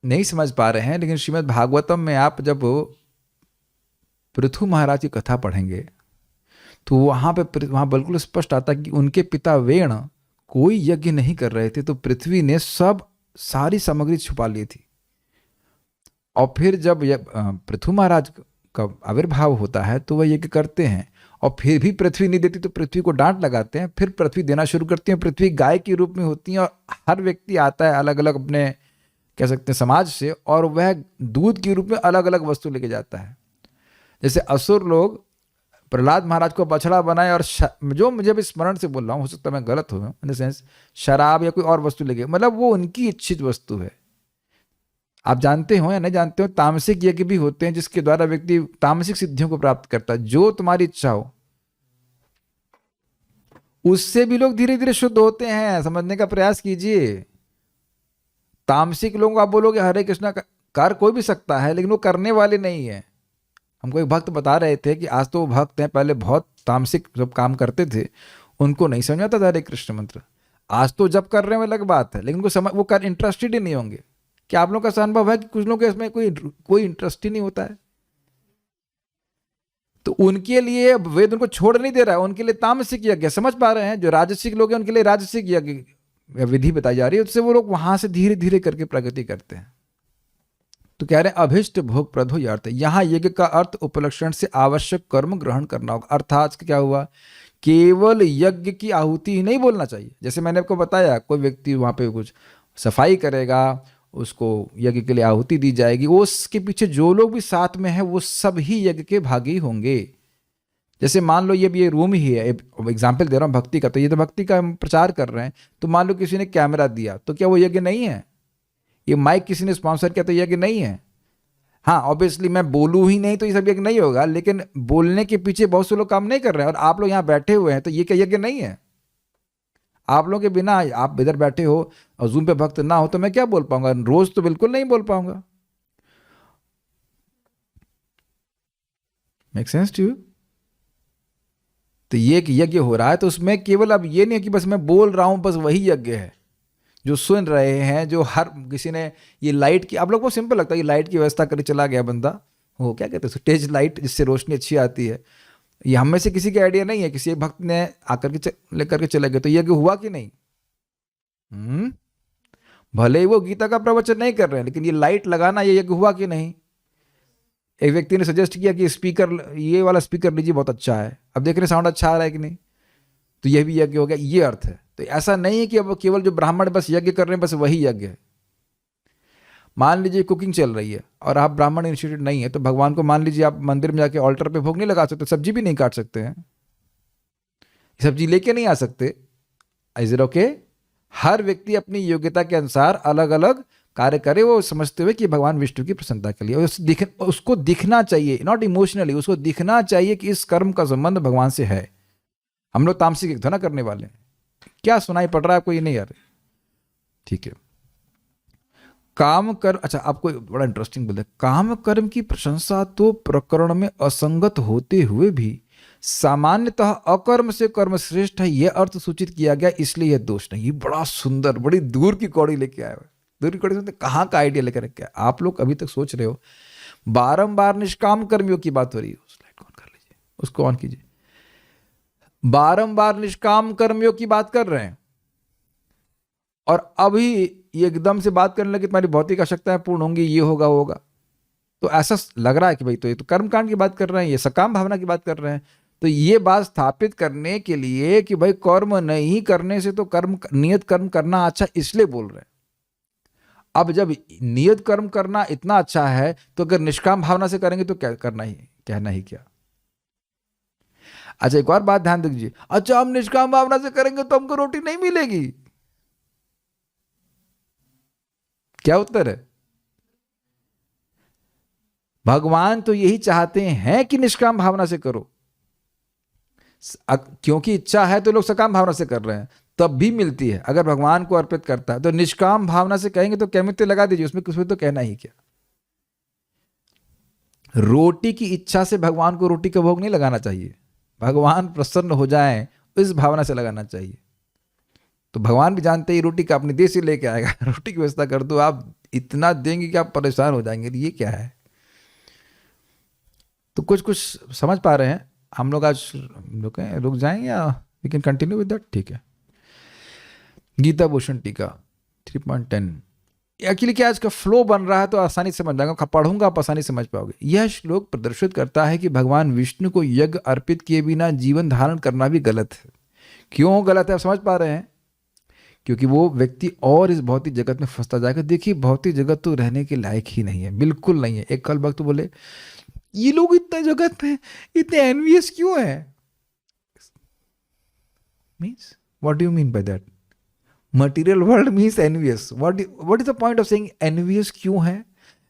नहीं समझ पा रहे हैं, लेकिन श्रीमद् भागवतम में आप जब पृथु महाराज की कथा पढ़ेंगे तो वहां बिल्कुल स्पष्ट आता है कि उनके पिता वेण कोई यज्ञ नहीं कर रहे थे, तो पृथ्वी ने सारी सामग्री छुपा ली थी। और फिर जब पृथु महाराज का आविर्भाव होता है तो वह यज्ञ करते हैं, और फिर भी पृथ्वी नहीं देती तो पृथ्वी को डांट लगाते हैं, फिर पृथ्वी देना शुरू करती है। पृथ्वी गाय के रूप में होती है और हर व्यक्ति आता है अलग अलग अपने कह सकते हैं समाज से, और वह दूध के रूप में अलग अलग वस्तु लेके जाता है। जैसे असुर लोग प्रहलाद महाराज को बछड़ा बनाए, और जो मुझे भी स्मरण से बोल रहा हूँ, हो सकता है मैं गलत हूँ, इन द सेंस शराब या कोई और वस्तु लेके, मतलब वो उनकी इच्छित वस्तु है। आप जानते हो या नहीं जानते हो, तामसिक यज्ञ भी होते हैं जिसके द्वारा व्यक्ति तामसिक सिद्धियों को प्राप्त करता है। जो तुम्हारी इच्छा हो उससे भी लोग धीरे धीरे शुद्ध होते हैं, समझने का प्रयास कीजिए। तामसिक लोगों को आप बोलोगे हरे कृष्णा कर कोई भी सकता है, लेकिन वो करने वाले नहीं है। हमको एक भक्त बता रहे थे कि आज तो वो भक्त हैं, पहले बहुत तामसिक सब काम करते थे, उनको नहीं समझ आता था हरे कृष्ण मंत्र। आज तो जब कर रहे हैं अलग बात है, लेकिन वो कर इंटरेस्टेड ही नहीं होंगे। क्या आप लोगों का अनुभव है कि कुछ लोगों के इसमें कोई इंटरेस्ट ही नहीं होता है? तो उनके लिए वेद उनको छोड़ नहीं दे रहा है, उनके लिए तामसिक यज्ञ, समझ पा रहे हैं? जो राजसिक लोग हैं उनके लिए राजसिक यज्ञ विधि बताई जा रही है, उससे वो लोग वहां से धीरे धीरे करके प्रगति करते हैं। तो कह रहे हैं अभिष्ट भोग प्रद हो, अर्थ यहाँ यज्ञ का अर्थ उपलक्षण से आवश्यक कर्म ग्रहण करना होगा। अर्थात क्या हुआ, केवल यज्ञ की आहुति ही नहीं बोलना चाहिए। जैसे मैंने आपको बताया, कोई व्यक्ति वहां पे कुछ सफाई करेगा, उसको यज्ञ के लिए आहुति दी जाएगी, वो उसके पीछे जो लोग भी साथ में हैं वो सब ही यज्ञ के भागी होंगे। जैसे मान लो ये रूम ही है, एग्जाम्पल दे रहा हूँ भक्ति का, तो ये तो भक्ति का हम प्रचार कर रहे हैं। तो मान लो किसी ने कैमरा दिया, तो क्या वो यज्ञ नहीं है? ये माइक किसी ने स्पॉन्सर किया, तो यज्ञ नहीं है? हाँ ऑब्वियसली मैं बोलूँ ही नहीं तो ये सब यज्ञ नहीं होगा, लेकिन बोलने के पीछे बहुत से लोग काम नहीं कर रहे हैं और आप लोग यहाँ बैठे हुए हैं, तो ये क्या यज्ञ नहीं है? आप लोगों के बिना आप इधर बैठे हो और जूम पे भक्त ना हो तो मैं क्या बोल पाऊंगा? रोज तो बिल्कुल नहीं बोल पाऊंगा। Make sense to you? तो ये एक यज्ञ हो रहा है, तो उसमें केवल अब ये नहीं है कि बस मैं बोल रहा हूं बस वही यज्ञ है। जो सुन रहे हैं, जो हर किसी ने ये लाइट की, आप लोग को सिंपल लगता है ये लाइट की व्यवस्था करके चला गया बंदा, वो क्या कहते हैं स्टेज लाइट, जिससे रोशनी अच्छी आती है। ये हम में से किसी का आइडिया नहीं है, किसी एक भक्त ने आकर के लेकर के चले गए, तो यज्ञ हुआ कि नहीं? भले ही वो गीता का प्रवचन नहीं कर रहे हैं, लेकिन ये लाइट लगाना ये यज्ञ हुआ कि नहीं? एक व्यक्ति ने सजेस्ट किया कि स्पीकर, ये वाला स्पीकर लीजिए बहुत अच्छा है, अब देख रहे साउंड अच्छा आ रहा है कि नहीं, तो यह भी यज्ञ हो गया। ये अर्थ है। तो ऐसा नहीं है कि अब केवल जो ब्राह्मण बस यज्ञ कर रहे हैं बस वही यज्ञ है। मान लीजिए कुकिंग चल रही है और आप ब्राह्मण इंस्टीट्यूट नहीं है, तो भगवान को मान लीजिए आप मंदिर में जाके ऑल्टर पे भोग नहीं लगा सकते, सब्जी भी नहीं काट सकते हैं, सब्जी लेके नहीं आ सकते। Is it okay? हर व्यक्ति अपनी योग्यता के अनुसार अलग अलग कार्य करे, वो समझते हुए कि भगवान विष्णु की प्रसन्नता के लिए। उसको दिखना चाहिए, नॉट इमोशनली, उसको दिखना चाहिए कि इस कर्म का संबंध भगवान से है। हम लोग तामसिक धना करने वाले हैं, क्या सुनाई पड़ रहा है आपको? ये नहीं यार, ठीक है। काम कर्म, अच्छा आपको बड़ा इंटरेस्टिंग बोलते, काम कर्म की प्रशंसा तो प्रकरण में असंगत होते हुए भी सामान्यतः अकर्म से कर्म श्रेष्ठ है, यह अर्थ सूचित किया गया, इसलिए यह दोष नहीं। ये बड़ा सुंदर, बड़ी दूर की कौड़ी लेके आया है। दूर की कौड़ी कहाँ का आइडिया लेकर रखे? आप लोग अभी तक सोच रहे हो, बारंबार निष्काम कर्मियों की बात हो रही है। स्लाइड ऑन कर लीजिए, उसको ऑन कीजिए। बारंबार निष्काम कर्मियों की बात कर रहे हैं और अभी ये एकदम से बात करने लगे तुम्हारी भौतिक आवश्यकताएं पूर्ण होंगी, ये होगा वो होगा, तो ऐसा लग रहा है कि भाई तो ये तो कर्मकांड की बात कर रहे हैं, ये सकाम भावना की बात कर रहे हैं। तो ये बात स्थापित करने के लिए कि भाई कर्म नहीं करने से तो कर्म, नियत कर्म करना अच्छा, इसलिए बोल रहे हैं। अब जब नियत कर्म करना इतना अच्छा है तो अगर निष्काम भावना से करेंगे तो क्या करना ही, कहना ही क्या। अच्छा एक और बात ध्यान दीजिए, अच्छा हम निष्काम भावना से करेंगे तो हमको रोटी नहीं मिलेगी, क्या उत्तर है? भगवान तो यही चाहते हैं कि निष्काम भावना से करो, क्योंकि इच्छा है तो लोग सकाम भावना से कर रहे हैं, तब भी मिलती है। अगर भगवान को अर्पित करता है तो निष्काम भावना से कहेंगे तो कैमित्य लगा दीजिए, उसमें कुछ भी तो कहना ही क्या। रोटी की इच्छा से भगवान को रोटी का भोग नहीं लगाना चाहिए, भगवान प्रसन्न हो जाए इस भावना से लगाना चाहिए। तो भगवान भी जानते ही रोटी का अपने देश से लेके आएगा, रोटी की व्यवस्था कर दो, आप इतना देंगे कि आप परेशान हो जाएंगे, ये क्या है। तो कुछ कुछ समझ पा रहे हैं हम लोग? आज रुक जाएं या we can continue with that? ठीक है। गीता भूषण टीका 3.10। एक्चुअली क्या आज का फ्लो बन रहा है तो आसानी से समझ जाएगा, पढ़ूंगा आप आसानी से समझ पाओगे। यह श्लोक प्रदर्शित करता है कि भगवान विष्णु को यज्ञ अर्पित किए बिना जीवन धारण करना भी गलत है। क्यों गलत है आप समझ पा रहे हैं? क्योंकि वो व्यक्ति और इस भौतिक जगत में फंसता जाएगा। देखिए भौतिक जगत तो रहने के लायक ही नहीं है, बिल्कुल नहीं है। एक कल भक्त तो बोले ये लोग इतने जगत में इतने एनवियस क्यों है? Means what do you mean by that? Material world means envious. What is the point of saying envious क्यों है?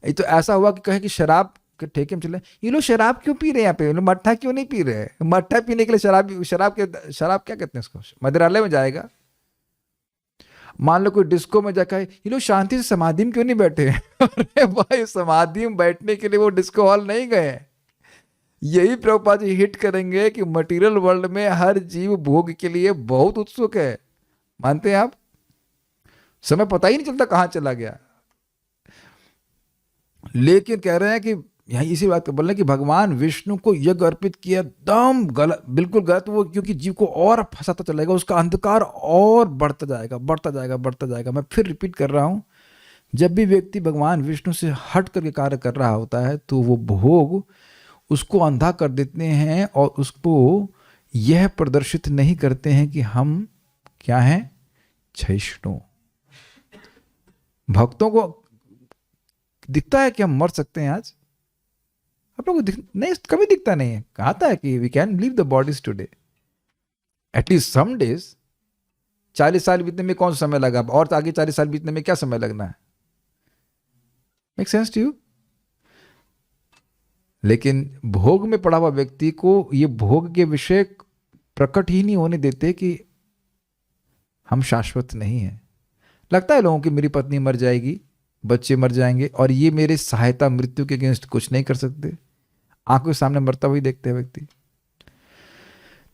ये तो ऐसा हुआ कि कहे कि शराब के ठेके में चले, ये लोग शराब क्यों पी रहे हैं यहाँ पे, मट्ठा क्यों नहीं पी रहे हैं? मट्ठा पीने के लिए शराब क्या कहते हैं उसको, मदिरालय में जाएगा। मान लो कोई डिस्को में जाकर ये लोग शांति से समाधि में क्यों नहीं बैठे? अरे भाई समाधि में बैठने के लिए वो डिस्को हॉल नहीं गए। यही प्रभुपाद जी हिट करेंगे कि मटेरियल वर्ल्ड में हर जीव भोग के लिए बहुत उत्सुक है। मानते हैं आप? समय पता ही नहीं चलता कहां चला गया। लेकिन कह रहे हैं कि यहां इसी बात को बोल रहे हैं कि भगवान विष्णु को यज्ञ अर्पित किया एकदम गलत, बिल्कुल गलत। वो क्योंकि जीव को और फंसाता चलेगा, उसका अंधकार और बढ़ता जाएगा, बढ़ता जाएगा, बढ़ता जाएगा। मैं फिर रिपीट कर रहा हूं, जब भी व्यक्ति भगवान विष्णु से हट करके कार्य कर रहा होता है तो वो भोग उसको अंधा कर देते हैं और उसको यह प्रदर्शित नहीं करते हैं कि हम क्या हैं, क्षयिष्णु। भक्तों को दिखता है कि हम मर सकते हैं आज, आप लोगों को नहीं, कभी दिखता नहीं है। कहता है कि we can leave the bodies today, at least some days. 40 साल बीतने में कौन सा समय लगा, और आगे 40 साल बीतने में क्या समय लगना है? Make sense to you? लेकिन भोग में पड़ा हुआ व्यक्ति को ये भोग के विषय प्रकट ही नहीं होने देते कि हम शाश्वत नहीं हैं। लगता है लोगों की मेरी पत्नी मर जाएगी, बच्चे मर जाएंगे और ये मेरे सहायता मृत्यु के अगेंस्ट कुछ नहीं कर सकते। आंखों के सामने मरता हुआ देखते हैं व्यक्ति।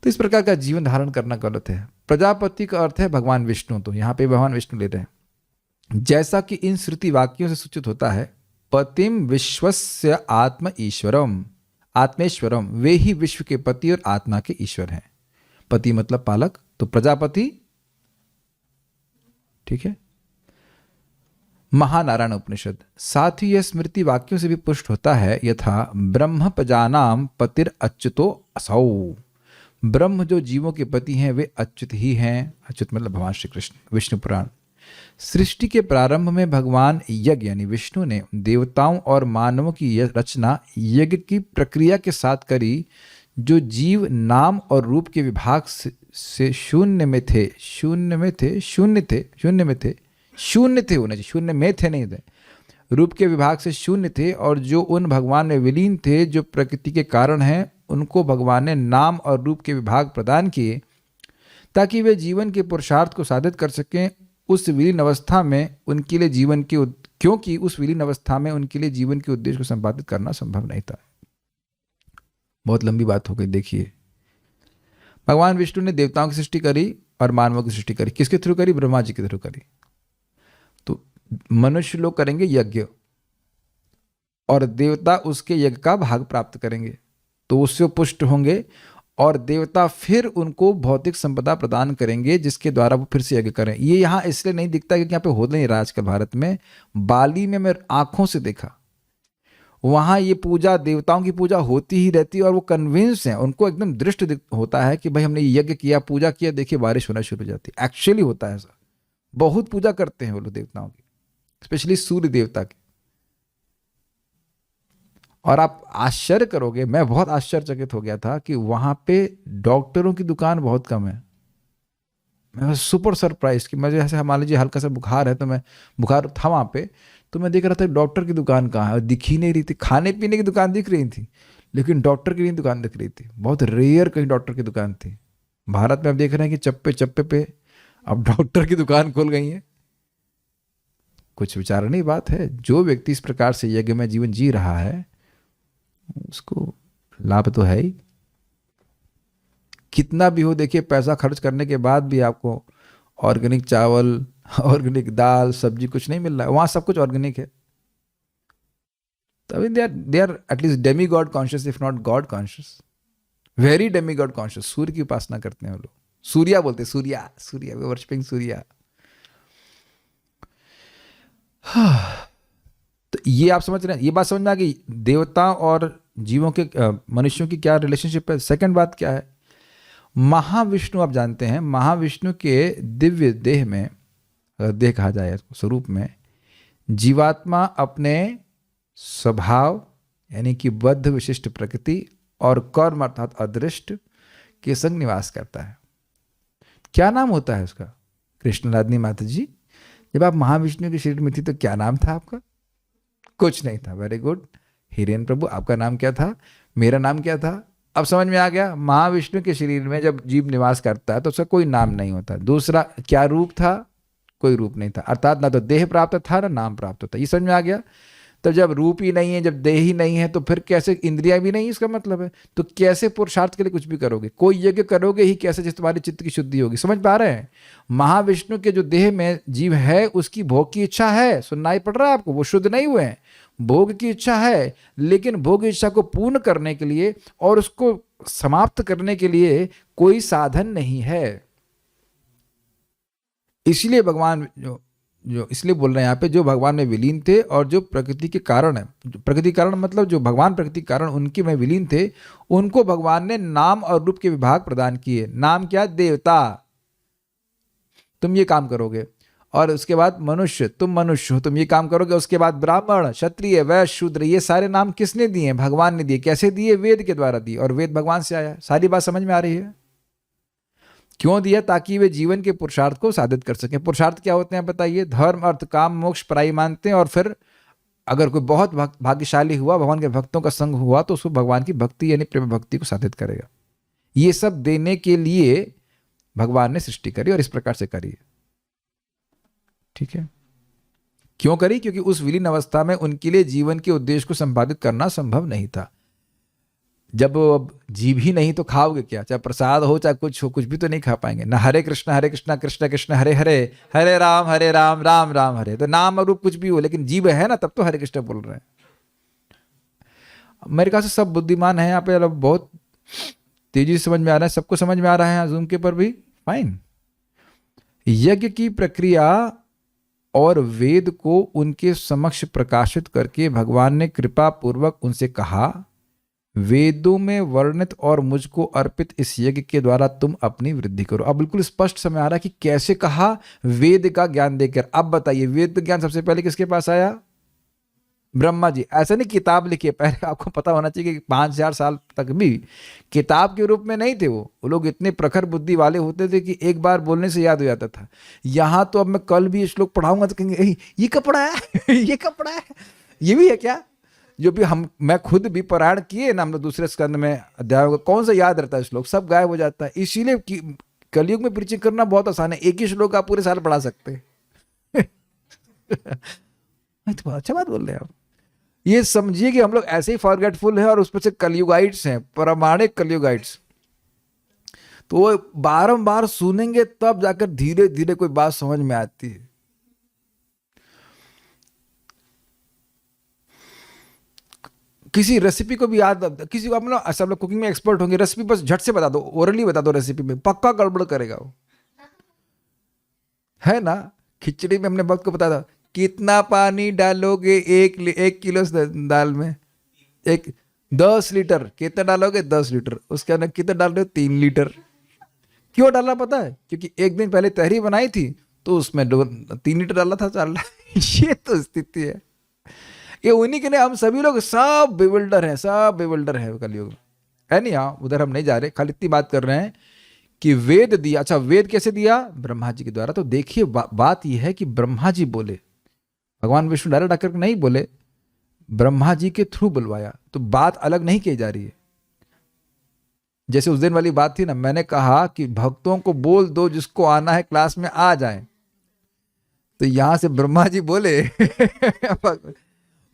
तो इस प्रकार का जीवन धारण करना गलत है। प्रजापति का अर्थ है भगवान विष्णु, तो यहाँ पे भगवान विष्णु ले रहे हैं। जैसा कि इन श्रुति वाक्यों से सूचित होता है, पतिम विश्वस्य आत्म ईश्वरम, आत्मेश्वरम, वे ही विश्व के पति और आत्मा के ईश्वर हैं। पति मतलब पालक, तो प्रजापति, ठीक है। महानारायण उपनिषद। साथ ही यह स्मृति वाक्यों से भी पुष्ट होता है, यथा ब्रह्म प्रजानाम पतिर अच्युतो असौ, ब्रह्म जो जीवों के पति हैं वे अच्युत ही हैं। अच्युत मतलब भगवान श्री कृष्ण। विष्णु पुराण। सृष्टि के प्रारंभ में भगवान यज्ञ यानी विष्णु ने देवताओं और मानवों की रचना यज्ञ की प्रक्रिया के साथ करी, जो जीव नाम और रूप के विभाग से शून्य में थे होने चाहिए, शून्य में थे नहीं थे, रूप के विभाग से शून्य थे, और जो उन भगवान में विलीन थे जो प्रकृति के कारण हैं, उनको भगवान ने नाम और रूप के विभाग प्रदान किए ताकि वे जीवन के पुरुषार्थ को साधित कर सकें। उस विलीन अवस्था में उनके लिए जीवन के क्योंकि उस विलीन अवस्था में उनके लिए जीवन के उद्देश्य को संपादित करना संभव नहीं था। बहुत लंबी बात हो गई। देखिए, भगवान विष्णु ने देवताओं की सृष्टि करी और मानवों की सृष्टि करी। किसके थ्रू करी? ब्रह्मा जी के थ्रू करी। तो मनुष्य लोग करेंगे यज्ञ और देवता उसके यज्ञ का भाग प्राप्त करेंगे, तो उससे पुष्ट होंगे, और देवता फिर उनको भौतिक संपदा प्रदान करेंगे जिसके द्वारा वो फिर से यज्ञ करें। ये यहाँ इसलिए नहीं दिखता क्योंकि यहाँ पे हो नहीं रहा आजकल भारत में। बाली में मैं आंखों से देखा, वहाँ ये पूजा, देवताओं की पूजा होती ही रहती है, और वो कन्विंस हैं, उनको एकदम दृष्ट होता है कि भाई हमने यज्ञ किया, पूजा किया, देखिए बारिश होना शुरू हो जाती है। एक्चुअली होता है ऐसा। बहुत पूजा करते हैं वो लोग देवताओं की, स्पेशली सूर्य देवता की। और आप आश्चर्य करोगे, मैं बहुत आश्चर्यचकित हो गया था कि वहां पे डॉक्टरों की दुकान बहुत कम है। मैं सुपर सरप्राइज कि मुझे ऐसे मान लीजिए हल्का सा बुखार है, तो मैं बुखार था वहां पे, तो मैं देख रहा था डॉक्टर की दुकान कहाँ है, दिख ही नहीं रही थी। खाने पीने की दुकान दिख रही थी लेकिन डॉक्टर की नहीं दुकान दिख रही थी। बहुत रेयर कहीं डॉक्टर की दुकान थी। भारत में अब देख रहे हैं कि चप्पे चप्पे पे अब डॉक्टर की दुकान खुल गई है। कुछ विचारनीय बात है। जो व्यक्ति इस प्रकार से यज्ञ में जीवन जी रहा है उसको लाभ तो है ही। कितना भी हो, देखिए पैसा खर्च करने के बाद भी आपको ऑर्गेनिक चावल, ऑर्गेनिक दाल, सब्जी कुछ नहीं मिल रहा है। वहां सब कुछ ऑर्गेनिक है। तभी they are at least demi god conscious, if not god conscious, very demi god conscious. सूर्य की उपासना करते हैं वो लोग। सूर्या बोलते, सूर्या, सूर्या, वी वर्शिपिंग सूर्या। तो ये आप समझ रहे हैं, ये बात समझ में आ गई। देवता और जीवों के, मनुष्यों की क्या रिलेशनशिप है। सेकंड बात क्या है, महाविष्णु आप जानते हैं, महाविष्णु के दिव्य देह में, अगर देह कहा जाए स्वरूप में, जीवात्मा अपने स्वभाव यानी कि बद्ध विशिष्ट प्रकृति और कर्म अर्थात अदृष्ट के संग निवास करता है। क्या नाम होता है उसका? कृष्णराधनी माता जी, जब आप महाविष्णु के शरीर में थी तो क्या नाम था आपका? कुछ नहीं था। Very good. हिरेन प्रभु, आपका नाम क्या था? मेरा नाम क्या था? अब समझ में आ गया। महाविष्णु के शरीर में जब जीव निवास करता है तो उसका कोई नाम नहीं होता। दूसरा, क्या रूप था? कोई रूप नहीं था, अर्थात ना तो देह प्राप्त था ना नाम प्राप्त होता। ये समझ में आ गया। तो जब रूप ही नहीं है, जब देह ही नहीं है, तो फिर कैसे इंद्रियां भी नहीं, इसका मतलब है तो कैसे पुरुषार्थ के लिए कुछ भी करोगे? कोई यज्ञ करोगे ही कैसे जिस तुम्हारी चित्त की शुद्धि होगी? समझ पा रहे हैं? महाविष्णु के जो देह में जीव है उसकी भोग की इच्छा है, सुननाई पड़ रहा है आपको? वो शुद्ध नहीं हुए हैं, भोग की इच्छा है, लेकिन भोग इच्छा को पूर्ण करने के लिए और उसको समाप्त करने के लिए कोई साधन नहीं है। इसलिए भगवान जो इसलिए बोल रहे हैं यहाँ पे, जो भगवान में विलीन थे और जो प्रकृति के कारण है, प्रकृति कारण मतलब जो भगवान प्रकृति कारण उनके में विलीन थे, उनको भगवान ने नाम और रूप के विभाग प्रदान किए। नाम क्या? देवता, तुम ये काम करोगे, और उसके बाद मनुष्य, तुम मनुष्य हो, तुम ये काम करोगे। उसके बाद ब्राह्मण, क्षत्रिय, वैश्य, शूद्र, ये सारे नाम किसने दिए? भगवान ने दिए। कैसे दिए? वेद के द्वारा दिए, और वेद भगवान से आया। सारी बात समझ में आ रही है? क्यों दिया? ताकि वे जीवन के पुरुषार्थ को साधित कर सकें। पुरुषार्थ क्या होते हैं बताइए? धर्म, अर्थ, काम, मोक्ष, पराई मानते हैं, और फिर अगर कोई बहुत भाग्यशाली हुआ, भगवान के भक्तों का संग हुआ, तो उसको भगवान की भक्ति यानी प्रेम भक्ति को साधित करेगा। ये सब देने के लिए भगवान ने सृष्टि करी और इस प्रकार से करी। ठीक है, क्यों करी? क्योंकि उस विलीन अवस्था में उनके लिए जीवन के उद्देश्य को संपादित करना संभव नहीं था। जब अब जीव ही नहीं तो खाओगे क्या? चाहे प्रसाद हो चाहे कुछ हो, कुछ भी तो नहीं खा पाएंगे ना। हरे कृष्ण कृष्ण कृष्ण हरे हरे, हरे राम राम राम हरे। तो नाम और रूप कुछ भी हो, लेकिन जीव है ना, तब तो हरे कृष्ण बोल रहे हैं। मेरे ख्याल से सब बुद्धिमान है यहाँ पे, बहुत तेजी से समझ में आ रहा है, सबको समझ में आ रहा है जूम के पर भी। फाइन। यज्ञ की प्रक्रिया और वेद को उनके समक्ष प्रकाशित करके भगवान ने कृपा पूर्वक उनसे कहा, वेदों में वर्णित और मुझको अर्पित इस यज्ञ के द्वारा तुम अपनी वृद्धि करो। अब बिल्कुल स्पष्ट समय आ रहा है कि कैसे कहा, वेद का ज्ञान देकर। अब बताइए, वेद ज्ञान सबसे पहले किसके पास आया? ब्रह्मा जी। ऐसा नहीं किताब लिखी, पहले आपको पता होना चाहिए कि 5000 साल तक भी किताब के रूप में नहीं थे। वो लोग इतने प्रखर बुद्धि वाले होते थे कि एक बार बोलने से याद हो जाता था। यहाँ तो अब मैं कल भी श्लोक पढ़ाऊंगा तो कहेंगे ये कपड़ा है ये कपड़ा है, ये भी है क्या? जो भी मैं खुद भी पारायण किए ना, हम लोग दूसरे स्कंद में अध्यायों का, कौन सा याद रहता है श्लोक? सब गायब हो जाता है। इसीलिए कलयुग में प्रीचिंग करना बहुत आसान है, एक ही श्लोक आप पूरे साल पढ़ा सकते हैं। तो अच्छा बात बोल रहे हैं आप। ये समझिए कि हम लोग ऐसे ही फॉरगेटफुल हैं और उस पर से कलयुगाइट्स हैं, प्रामाणिक कलयुगाइट्स। तो वो बारंबार सुनेंगे तब जाकर धीरे धीरे कोई बात समझ में आती है। किसी रेसिपी को भी याद, किसी को आप सब लोग कुकिंग में एक्सपर्ट होंगे, रेसिपी बस झट से बता दो, ओरली बता दो रेसिपी में, पक्का गड़बड़ करेगा वो, है ना। खिचड़ी में हमने वक्त को बताया था, कितना पानी डालोगे 1 किलो दाल में? 10 लीटर। कितना डालोगे? 10 लीटर। उसके अंदर कितना डाल रहे हो? 3 लीटर। क्यों डालना पता है? क्योंकि एक दिन पहले तहरी बनाई थी तो उसमें 3 लीटर डाला था, 4 लीटर। ये तो स्थिति है। ये उन्हीं के लिए हम सभी लोग सब बेविल्डर हैं, सब बेविल्डर हैं कलयुग है नहीं। हाँ, उधर हम नहीं जा रहे, खाली इतनी बात कर रहे हैं कि वेद दिया। अच्छा, वेद कैसे दिया? ब्रह्मा जी के द्वारा। तो देखिए बात यह है कि ब्रह्मा जी बोले, भगवान विष्णु डायरेक्ट आकर नहीं बोले, ब्रह्मा जी के थ्रू बुलवाया। तो बात अलग नहीं की जा रही है। जैसे उस दिन वाली बात थी ना, मैंने कहा कि भक्तों को बोल दो जिसको आना है क्लास में आ जाए। तो यहां से ब्रह्मा जी बोले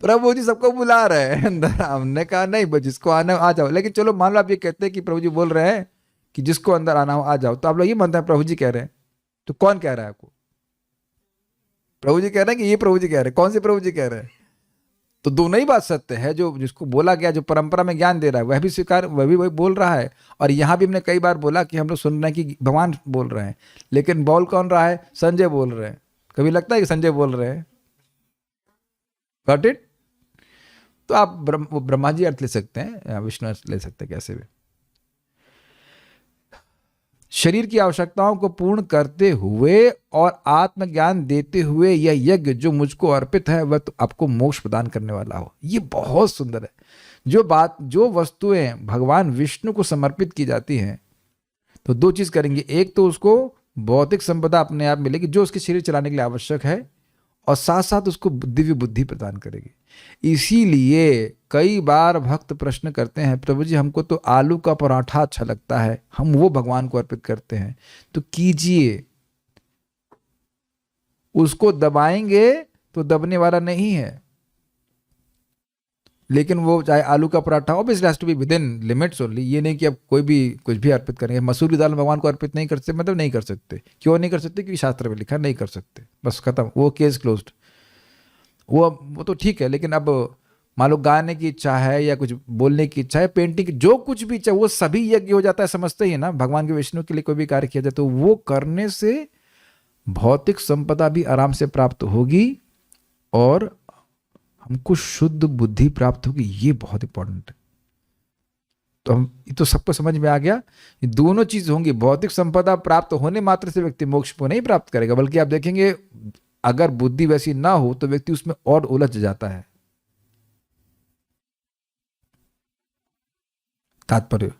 प्रभु जी सबको बुला रहे हैं अंदर। हमने कहा नहीं, जिसको आना हो आ जाओ। लेकिन चलो मान लो आप ये कहते हैं कि प्रभु जी बोल रहे हैं कि जिसको अंदर आना हो आ जाओ, तो आप लोग ये मानते हैं प्रभु जी कह रहे हैं। तो कौन कह रहा है आपको? प्रभु जी कह रहे हैं कि ये प्रभु जी कह रहे हैं? कौन से प्रभु जी कह रहे हैं? तो दोनों ही बात सत्य है। जो जिसको बोला गया, जो परंपरा में ज्ञान दे रहा है, वह भी स्वीकार, वह भी वही बोल रहा है। और यहाँ भी हमने कई बार बोला कि हम लोग सुन रहे हैं कि भगवान बोल रहे हैं, लेकिन बोल कौन रहा है? संजय बोल रहे हैं। कभी लगता है कि संजय बोल रहे हैं? Got it? तो आप ब्रह्मा जी अर्थ ले सकते हैं, विष्णु अर्थ ले सकते हैं, कैसे भी। शरीर की आवश्यकताओं को पूर्ण करते हुए और आत्मज्ञान देते हुए यह यज्ञ जो मुझको अर्पित है वह तो आपको मोक्ष प्रदान करने वाला हो। ये बहुत सुंदर है। जो वस्तुएं भगवान विष्णु को समर्पित की जाती हैं, तो 2 चीज करेंगे। एक तो उसको भौतिक संपदा अपने आप मिलेगी जो उसके शरीर चलाने के लिए आवश्यक है, और साथ साथ उसको दिव्य बुद्धि प्रदान करेगी। इसीलिए कई बार भक्त प्रश्न करते हैं, प्रभु जी हमको तो आलू का पराठा अच्छा लगता है, हम वो भगवान को अर्पित करते हैं। तो कीजिए, उसको दबाएंगे तो दबने वाला नहीं है। लेकिन वो चाहे आलू का paratha, obviously has to be within limits only. ये नहीं कि आप कोई भी कुछ भी अर्पित करेंगे। मसूर की दाल भगवान को अर्पित नहीं कर सकते, मतलब नहीं कर सकते। क्यों नहीं कर सकते? क्योंकि शास्त्र में लिखा नहीं कर सकते, बस खत्म, वो केस क्लोज्ड। वो तो ठीक है। लेकिन अब मान लो गाने की इच्छा है या कुछ बोलने की इच्छा है, पेंटिंग, जो कुछ भी इच्छा, वो सभी यज्ञ हो जाता है। समझते ही ना, भगवान के विष्णु के लिए कोई भी कार्य किया जाए तो वो करने से भौतिक संपदा भी आराम से प्राप्त होगी और हमको शुद्ध बुद्धि प्राप्त होगी। ये बहुत इंपॉर्टेंट है। तो हम ये तो सबको समझ में आ गया। ये दोनों चीज होंगी। भौतिक संपदा प्राप्त होने मात्र से व्यक्ति मोक्ष को नहीं प्राप्त करेगा, बल्कि आप देखेंगे अगर बुद्धि वैसी ना हो तो व्यक्ति उसमें और उलझ जाता है। तात्पर्य,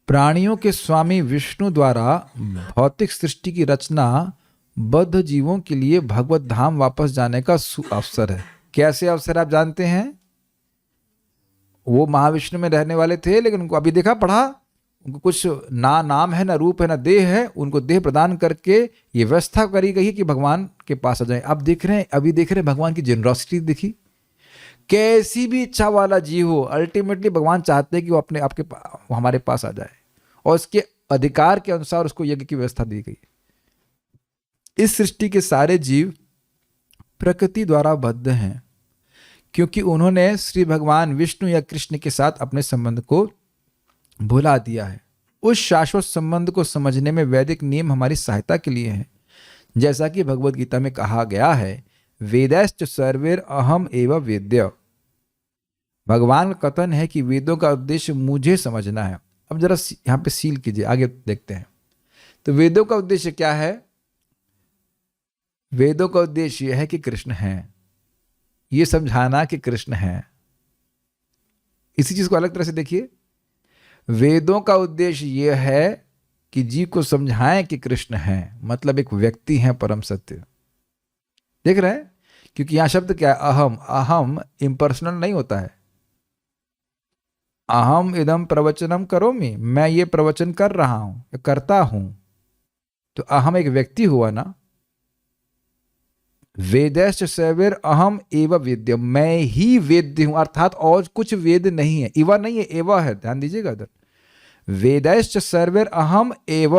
प्राणियों के स्वामी विष्णु द्वारा भौतिक सृष्टि की रचना बद्ध जीवों के लिए भगवत धाम वापस जाने का अवसर है। कैसे अवसर आप जानते हैं? वो महाविष्णु में रहने वाले थे, लेकिन उनको अभी देखा पढ़ा, उनको कुछ ना नाम है, ना रूप है, ना देह है, उनको देह प्रदान करके ये व्यवस्था करी गई कि भगवान के पास आ जाए। अब देख रहे हैं, अभी देख रहे हैं भगवान की जेनरॉसिटी देखी। कैसी भी इच्छा वाला जीव हो, अल्टीमेटली भगवान चाहते हैं कि वो वो हमारे पास आ जाए, और उसके अधिकार के अनुसार उसको यज्ञ की व्यवस्था दी गई। इस सृष्टि के सारे जीव प्रकृति द्वारा बद्ध हैं, क्योंकि उन्होंने श्री भगवान विष्णु या कृष्ण के साथ अपने संबंध को भुला दिया है। उस शाश्वत संबंध को समझने में वैदिक नियम हमारी सहायता के लिए हैं। जैसा कि भगवद गीता में कहा गया है, वेदैश्च सर्वैर अहम एव वेद्य। भगवान का कथन है कि वेदों का उद्देश्य मुझे समझना है। अब जरा यहाँ पे सील कीजिए, आगे देखते हैं। तो वेदों का उद्देश्य क्या है? वेदों का उद्देश्य यह है कि कृष्ण हैं, ये समझाना कि कृष्ण हैं। इसी चीज को अलग तरह से देखिए, वेदों का उद्देश्य यह है कि जीव को समझाएं कि कृष्ण हैं, मतलब एक व्यक्ति हैं, परम सत्य। देख रहे हैं? क्योंकि यहां शब्द क्या है? अहम। अहम इम्पर्सनल नहीं होता है। अहम इदम प्रवचनम करोमि, मैं ये प्रवचन कर रहा हूं, करता हूं। तो अहम एक व्यक्ति हुआ ना। वेदैश्च सर्वैर अहम एव वेद्य, मैं ही वेद्य हूं, अर्थात और कुछ वेद नहीं है। इवा नहीं है, एवा है, ध्यान दीजिएगा इधर। वेदैश्च सर्वैर अहम एव,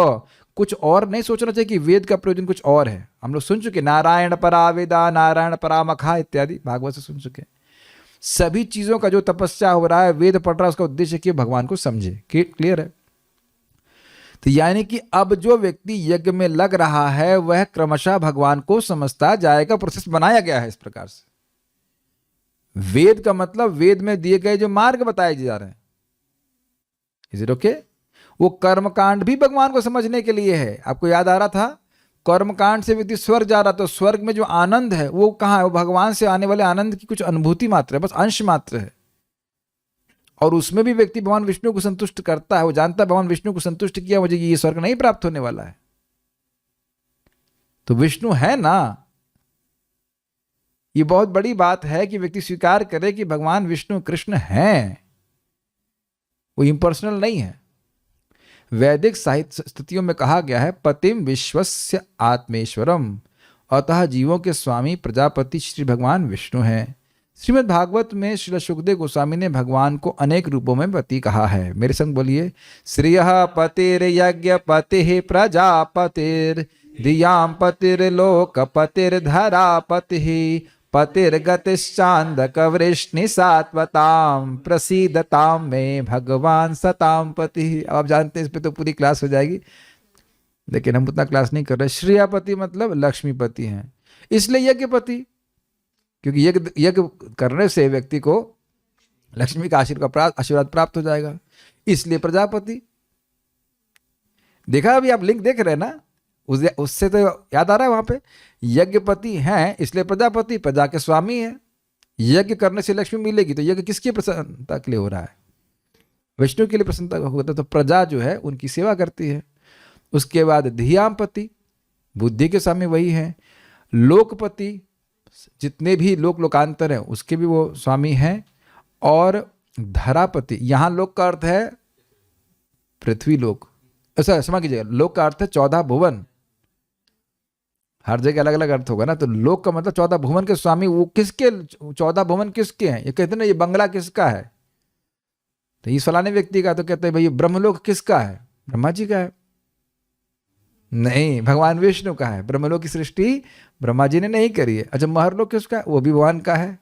कुछ और नहीं सोचना चाहिए कि वेद का प्रयोजन कुछ और है। हम लोग सुन चुके, नारायण परा वेदा, नारायण परा मखा इत्यादि भागवत से सुन चुके। सभी चीजों का जो तपस्या हो रहा है, वेद पढ़ रहा है, उसका उद्देश्य कि भगवान को समझे। क्लियर है? तो यानी कि अब जो व्यक्ति यज्ञ में लग रहा है वह क्रमशः भगवान को समझता जाएगा। प्रोसेस बनाया गया है इस प्रकार से। वेद का मतलब वेद में दिए गए जो मार्ग बताए जा रहे हैं। Is it okay? वो कर्मकांड भी भगवान को समझने के लिए है। आपको याद आ रहा था, कर्मकांड से व्यक्ति स्वर्ग जा रहा, तो स्वर्ग में जो आनंद है वो कहाँ है? वो भगवान से आने वाले आनंद की कुछ अनुभूति मात्र है, बस अंश मात्र है। और उसमें भी व्यक्ति भगवान विष्णु को संतुष्ट करता है। वो जानता है भगवान विष्णु को संतुष्ट किया, मुझे ये स्वर्ग नहीं प्राप्त होने वाला है। तो विष्णु है ना। ये बहुत बड़ी बात है कि व्यक्ति स्वीकार करे कि भगवान विष्णु कृष्ण हैं, वो इम्पर्सनल नहीं है। वैदिक साहित्य स्थितियों में कहा गया है, पतिम विश्वस्य आत्मेश्वरम, अतः जीवों के स्वामी प्रजापति श्री भगवान विष्णु हैं। श्रीमद् भागवत में श्रील शुकदेव गोस्वामी ने भगवान को अनेक रूपों में पति कहा है। मेरे संग बोलिए, श्रियः पतिर्यज्ञ पतिः प्रजापतिर् धियां पतिर्लोक पतिर्धरापतिः पतिर्गतिश्चान्दक वृष्णि सात्वतां प्रसीदतां में भगवान सतां पति। अब आप जानते हैं इस पे तो पूरी क्लास हो जाएगी, लेकिन हम उतना क्लास नहीं कर रहे। श्रियापति मतलब लक्ष्मीपति हैं, इसलिए यज्ञपति, क्योंकि यज्ञ करने से व्यक्ति को लक्ष्मी का आशीर्वाद प्राप्त हो जाएगा, इसलिए प्रजापति। देखा अभी आप लिंक देख रहे हैं ना, उससे तो याद आ रहा है वहां पे यज्ञपति हैं, इसलिए प्रजापति, प्रजा के स्वामी है। यज्ञ करने से लक्ष्मी मिलेगी, तो यज्ञ किसकी प्रसन्नता के लिए हो रहा है? विष्णु के लिए प्रसन्नता होता है। तो प्रजा जो है उनकी सेवा करती है। उसके बाद धियापति, बुद्धि के स्वामी वही है। लोकपति, जितने भी लोकांतर हैं उसके भी वो स्वामी हैं। और धरापति, यहां लोक का अर्थ है पृथ्वी लोक, ऐसा क्षमा कीजिएगा, लोक का अर्थ है 14 भुवन। हर जगह अलग अलग अर्थ होगा ना। तो लोक का मतलब 14 भुवन के स्वामी। वो किसके 14 भुवन किसके हैं? ये कहते हैं ना, ये बंगला किसका है? तो इस फलाने व्यक्ति का। तो कहते हैं भाई ब्रह्मलोक किसका है? ब्रह्मा जी का है। नहीं, भगवान विष्णु का है। ब्रह्मलोक की सृष्टि ब्रह्मा जी ने नहीं करी है। अच्छा, महरलोक किसका है? वो भी भगवान का है।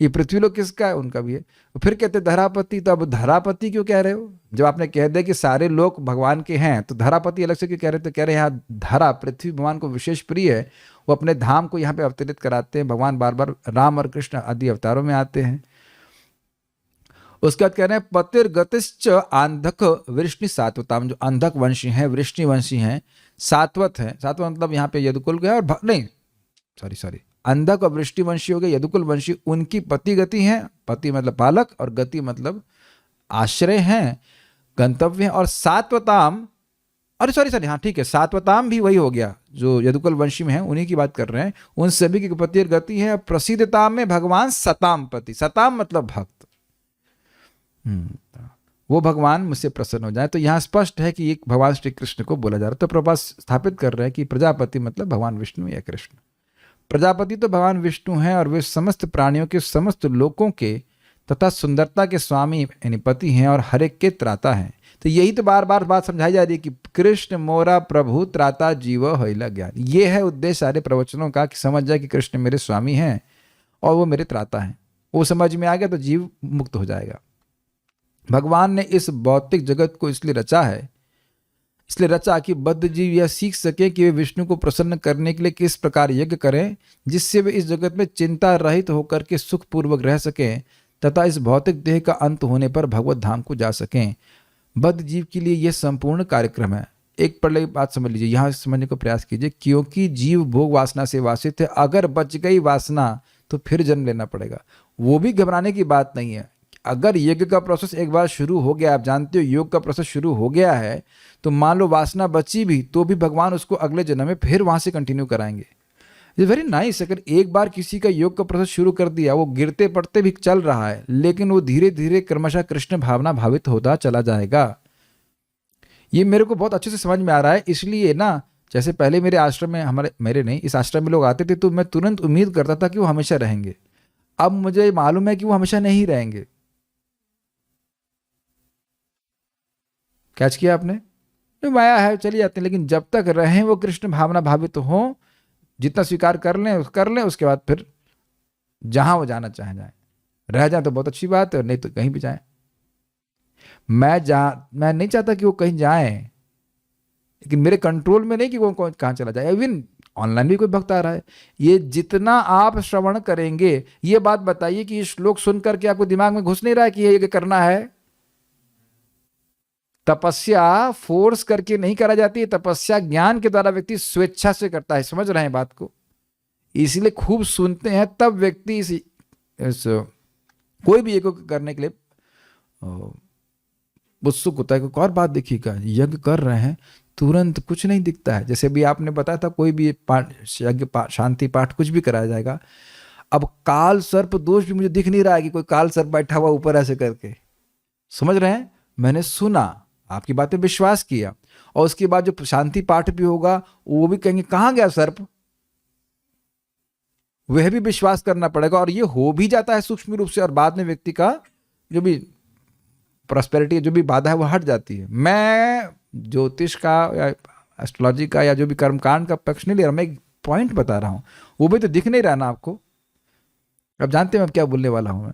ये पृथ्वीलोक किसका है? उनका भी है। तो फिर कहते धरापति। तो अब धरापति क्यों कह रहे हो? जब आपने कह दिया कि सारे लोक भगवान के हैं, तो धरापति अलग से क्यों कह रहे? तो कह रहे हैं यहाँ धरा, पृथ्वी भगवान को विशेष प्रिय है। वो अपने धाम को यहाँ पे अवतरित कराते हैं। भगवान बार बार राम और कृष्ण आदि अवतारों में आते हैं। उसके बाद कह रहे हैं पतिर्गतिश्च आंधक वृष्णि सात्वताम, जो अंधक वंशी हैं, वृष्णि वंशी हैं, सात्वत हैं। सात्वत मतलब यहाँ पे यदुकुल गया, और नहीं सॉरी अंधक और वृष्टि वंशी हो गए, यदुकुल वंशी, उनकी पति गति हैं। पति मतलब पालक और गति मतलब आश्रय हैं, गंतव्य हैं। और सात्वताम अरे सॉरी, हाँ ठीक है, सात्वताम भी वही हो गया जो यदुकुल वंशी में है, उन्हीं की बात कर रहे हैं। उन सभी की पति और गति है। प्रसिद्धताम में भगवान सताम पति, सताम मतलब भक्त। वो भगवान मुझसे प्रसन्न हो जाए। तो यहाँ स्पष्ट है कि एक भगवान श्री कृष्ण को बोला जा रहा है। तो प्रभुपाद स्थापित कर रहे हैं कि प्रजापति मतलब भगवान विष्णु या कृष्ण। प्रजापति तो भगवान विष्णु हैं और वे समस्त प्राणियों के, समस्त लोकों के तथा सुंदरता के स्वामी यानी पति हैं और हर एक के त्राता हैं। तो यही तो बार बार बात समझाई जा रही है कि कृष्ण मोरा प्रभु त्राता जीव हईला ज्ञान। ये है उद्देश्य सारे प्रवचनों का, कि समझ जाए कि कृष्ण मेरे स्वामी हैं और वो मेरे त्राता हैं। वो समझ में आ गया तो जीव मुक्त हो जाएगा। भगवान ने इस भौतिक जगत को इसलिए रचा कि बद्ध जीव यह सीख सके कि वे विष्णु को प्रसन्न करने के लिए किस प्रकार यज्ञ करें, जिससे वे इस जगत में चिंता रहित होकर के सुखपूर्वक रह सकें तथा इस भौतिक देह का अंत होने पर भगवत धाम को जा सकें। बद्ध जीव के लिए यह संपूर्ण कार्यक्रम है। एक पहले बात समझ लीजिए, यहाँ समझने का प्रयास कीजिए। क्योंकि जीव भोग वासना से वासित है, अगर बच गई वासना तो फिर जन्म लेना पड़ेगा। वो भी घबराने की बात नहीं है। अगर यज्ञ का प्रोसेस एक बार शुरू हो गया, आप जानते हो योग का प्रोसेस शुरू हो गया है, तो मान लो वासना बची भी तो भी भगवान उसको अगले जन्म में फिर वहां से कंटिन्यू कराएंगे। It's very nice. अगर एक बार किसी का योग का प्रोसेस शुरू कर दिया, वो गिरते पड़ते भी चल रहा है, लेकिन वो धीरे धीरे क्रमशः कृष्ण भावना भावित होता चला जाएगा। ये मेरे को बहुत अच्छे से समझ में आ रहा है। इसलिए ना, जैसे पहले मेरे आश्रम में, मेरे नहीं, इस आश्रम में लोग आते थे तो मैं तुरंत उम्मीद करता था कि वो हमेशा रहेंगे। अब मुझे मालूम है कि वो हमेशा नहीं रहेंगे। कैच किया आपने? माया है, चली जाते हैं, लेकिन जब तक रहें वो कृष्ण भावना भावित हों, जितना स्वीकार कर लें, उसके बाद फिर जहां वो जाना चाहे जाए। रह जाए तो बहुत अच्छी बात है, नहीं तो कहीं भी जाए। मैं नहीं चाहता कि वो कहीं जाए, लेकिन मेरे कंट्रोल में नहीं कि वो कहाँ चला जाए। इवन ऑनलाइन भी कोई भक्त आ रहा है, ये जितना आप श्रवण करेंगे, ये बात बताइए कि ये श्लोक सुन करके आपको दिमाग में घुस नहीं रहा है कि ये करना है। तपस्या फोर्स करके नहीं करा जाती है, तपस्या ज्ञान के द्वारा व्यक्ति स्वेच्छा से करता है। समझ रहे हैं बात को? इसलिए खूब सुनते हैं, तब व्यक्ति इस कोई भी एक करने के लिए उत्सुक होता है। कोई और बात देखिएगा, यज्ञ कर रहे हैं, तुरंत कुछ नहीं दिखता है। जैसे भी आपने बताया था, कोई भी यज्ञ शांति पाठ कुछ भी कराया जाएगा। अब काल सर्प दोष भी मुझे दिख नहीं रहा है कि कोई काल सर्प बैठा हुआ ऊपर ऐसे करके। समझ रहे हैं? मैंने सुना, आपकी बातें विश्वास किया, और उसके बाद जो शांति पाठ भी होगा वो भी कहेंगे कहाँ गया सर्प, वह भी विश्वास करना पड़ेगा। और ये हो भी जाता है सूक्ष्म रूप से, और बाद में व्यक्ति का जो भी प्रॉस्पेरिटी, जो भी बाधा है वो हट जाती है। मैं ज्योतिष का या एस्ट्रोलॉजी का या जो भी कर्मकांड का पक्ष नहीं ले रहा, मैं एक पॉइंट बता रहा हूं। वो भी तो दिख नहीं रहा ना आपको। अब जानते हैं मैं क्या बोलने वाला हूं। मैं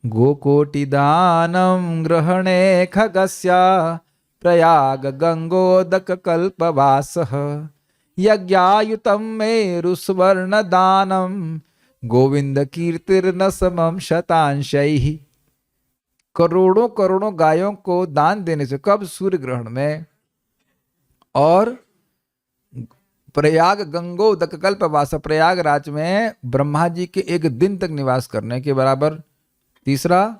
गोकोटिदानं ग्रहणे खगस्य प्रयाग गंगोदक कल्पवासः यज्ञायुतं मेरुस्वर्णदानं गोविंद कीर्तिर्न समं शतांशैः। करोड़ों करोड़ों गायों को दान देने से, कब? सूर्य ग्रहण में। और प्रयाग गंगोदक कल्पवास, प्रयागराज में ब्रह्मा जी के एक दिन तक निवास करने के बराबर। तीसरा,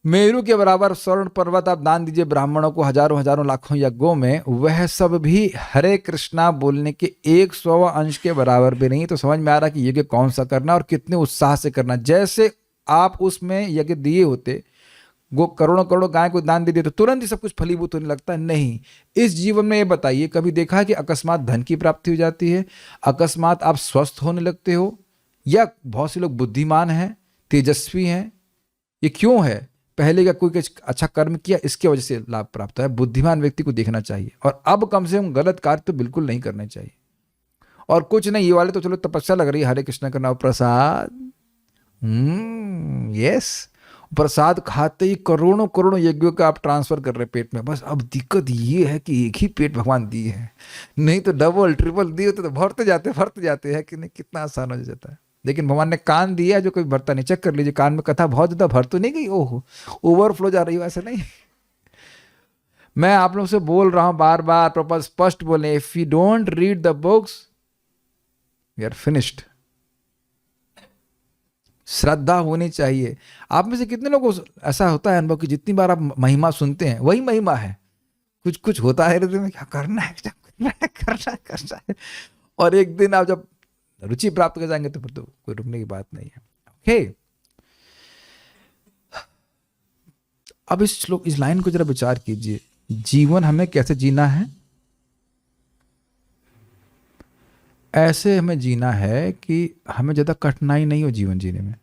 मेरु के बराबर स्वर्ण पर्वत आप दान दीजिए ब्राह्मणों को, हजारों हजारों लाखों यज्ञों में, वह सब भी हरे कृष्णा बोलने के 100वां अंश के बराबर भी नहीं। तो समझ में आ रहा कि यज्ञ कौन सा करना और कितने उत्साह से करना। जैसे आप उसमें यज्ञ दिए होते, वो करोड़ों करोड़ों गाय को दान दे दिए तो तुरंत ही सब कुछ फलीभूत होने लगता है? नहीं। इस जीवन में ये बताइए, कभी देखा है कि अकस्मात धन की प्राप्ति हो जाती है, अकस्मात आप स्वस्थ होने लगते हो, या बहुत से लोग बुद्धिमान हैं, तेजस्वी हैं? ये क्यों है? पहले का कोई अच्छा कर्म किया, इसके वजह से लाभ प्राप्त है। बुद्धिमान व्यक्ति को देखना चाहिए, और अब कम से कम गलत कार्य तो बिल्कुल नहीं करने चाहिए। और कुछ नहीं, ये वाले तो चलो तपस्या लग रही है, हरे कृष्ण करना, प्रसाद, यस, प्रसाद खाते ही करोड़ों करोड़ों यज्ञों का आप ट्रांसफर कर रहे पेट में। बस अब दिक्कत ये है कि एक ही पेट भगवान दिए हैं, नहीं तो डबल ट्रिपल दिए होते तो भरते जाते हैं कि नहीं, कितना आसान हो जाता है। लेकिन भगवान ने कान दिया जो कोई भरता नहीं। चेक कर लीजिए, कान में कथा बहुत ज्यादा भर तो नहीं गई, ओहो ओवरफ्लो जा रही हो, ऐसा नहीं। मैं आप लोगों से बोल रहा हूं बार बार, प्रॉपर स्पष्ट बोले, if you don't read the books we are finished. श्रद्धा होनी चाहिए। आप में से कितने लोगों को ऐसा होता है अनुभव कि जितनी बार आप महिमा सुनते हैं वही महिमा है, कुछ कुछ होता है हृदय में, क्या करना है, क्या करना है। और एक दिन आप जब रुचि प्राप्त कर जाएंगे तो फिर तो कोई रुकने की बात नहीं है। ओके, अब इस लाइन को जरा विचार कीजिए, जीवन हमें कैसे जीना है? ऐसे हमें जीना है कि हमें ज़्यादा कठिनाई नहीं हो जीवन जीने में।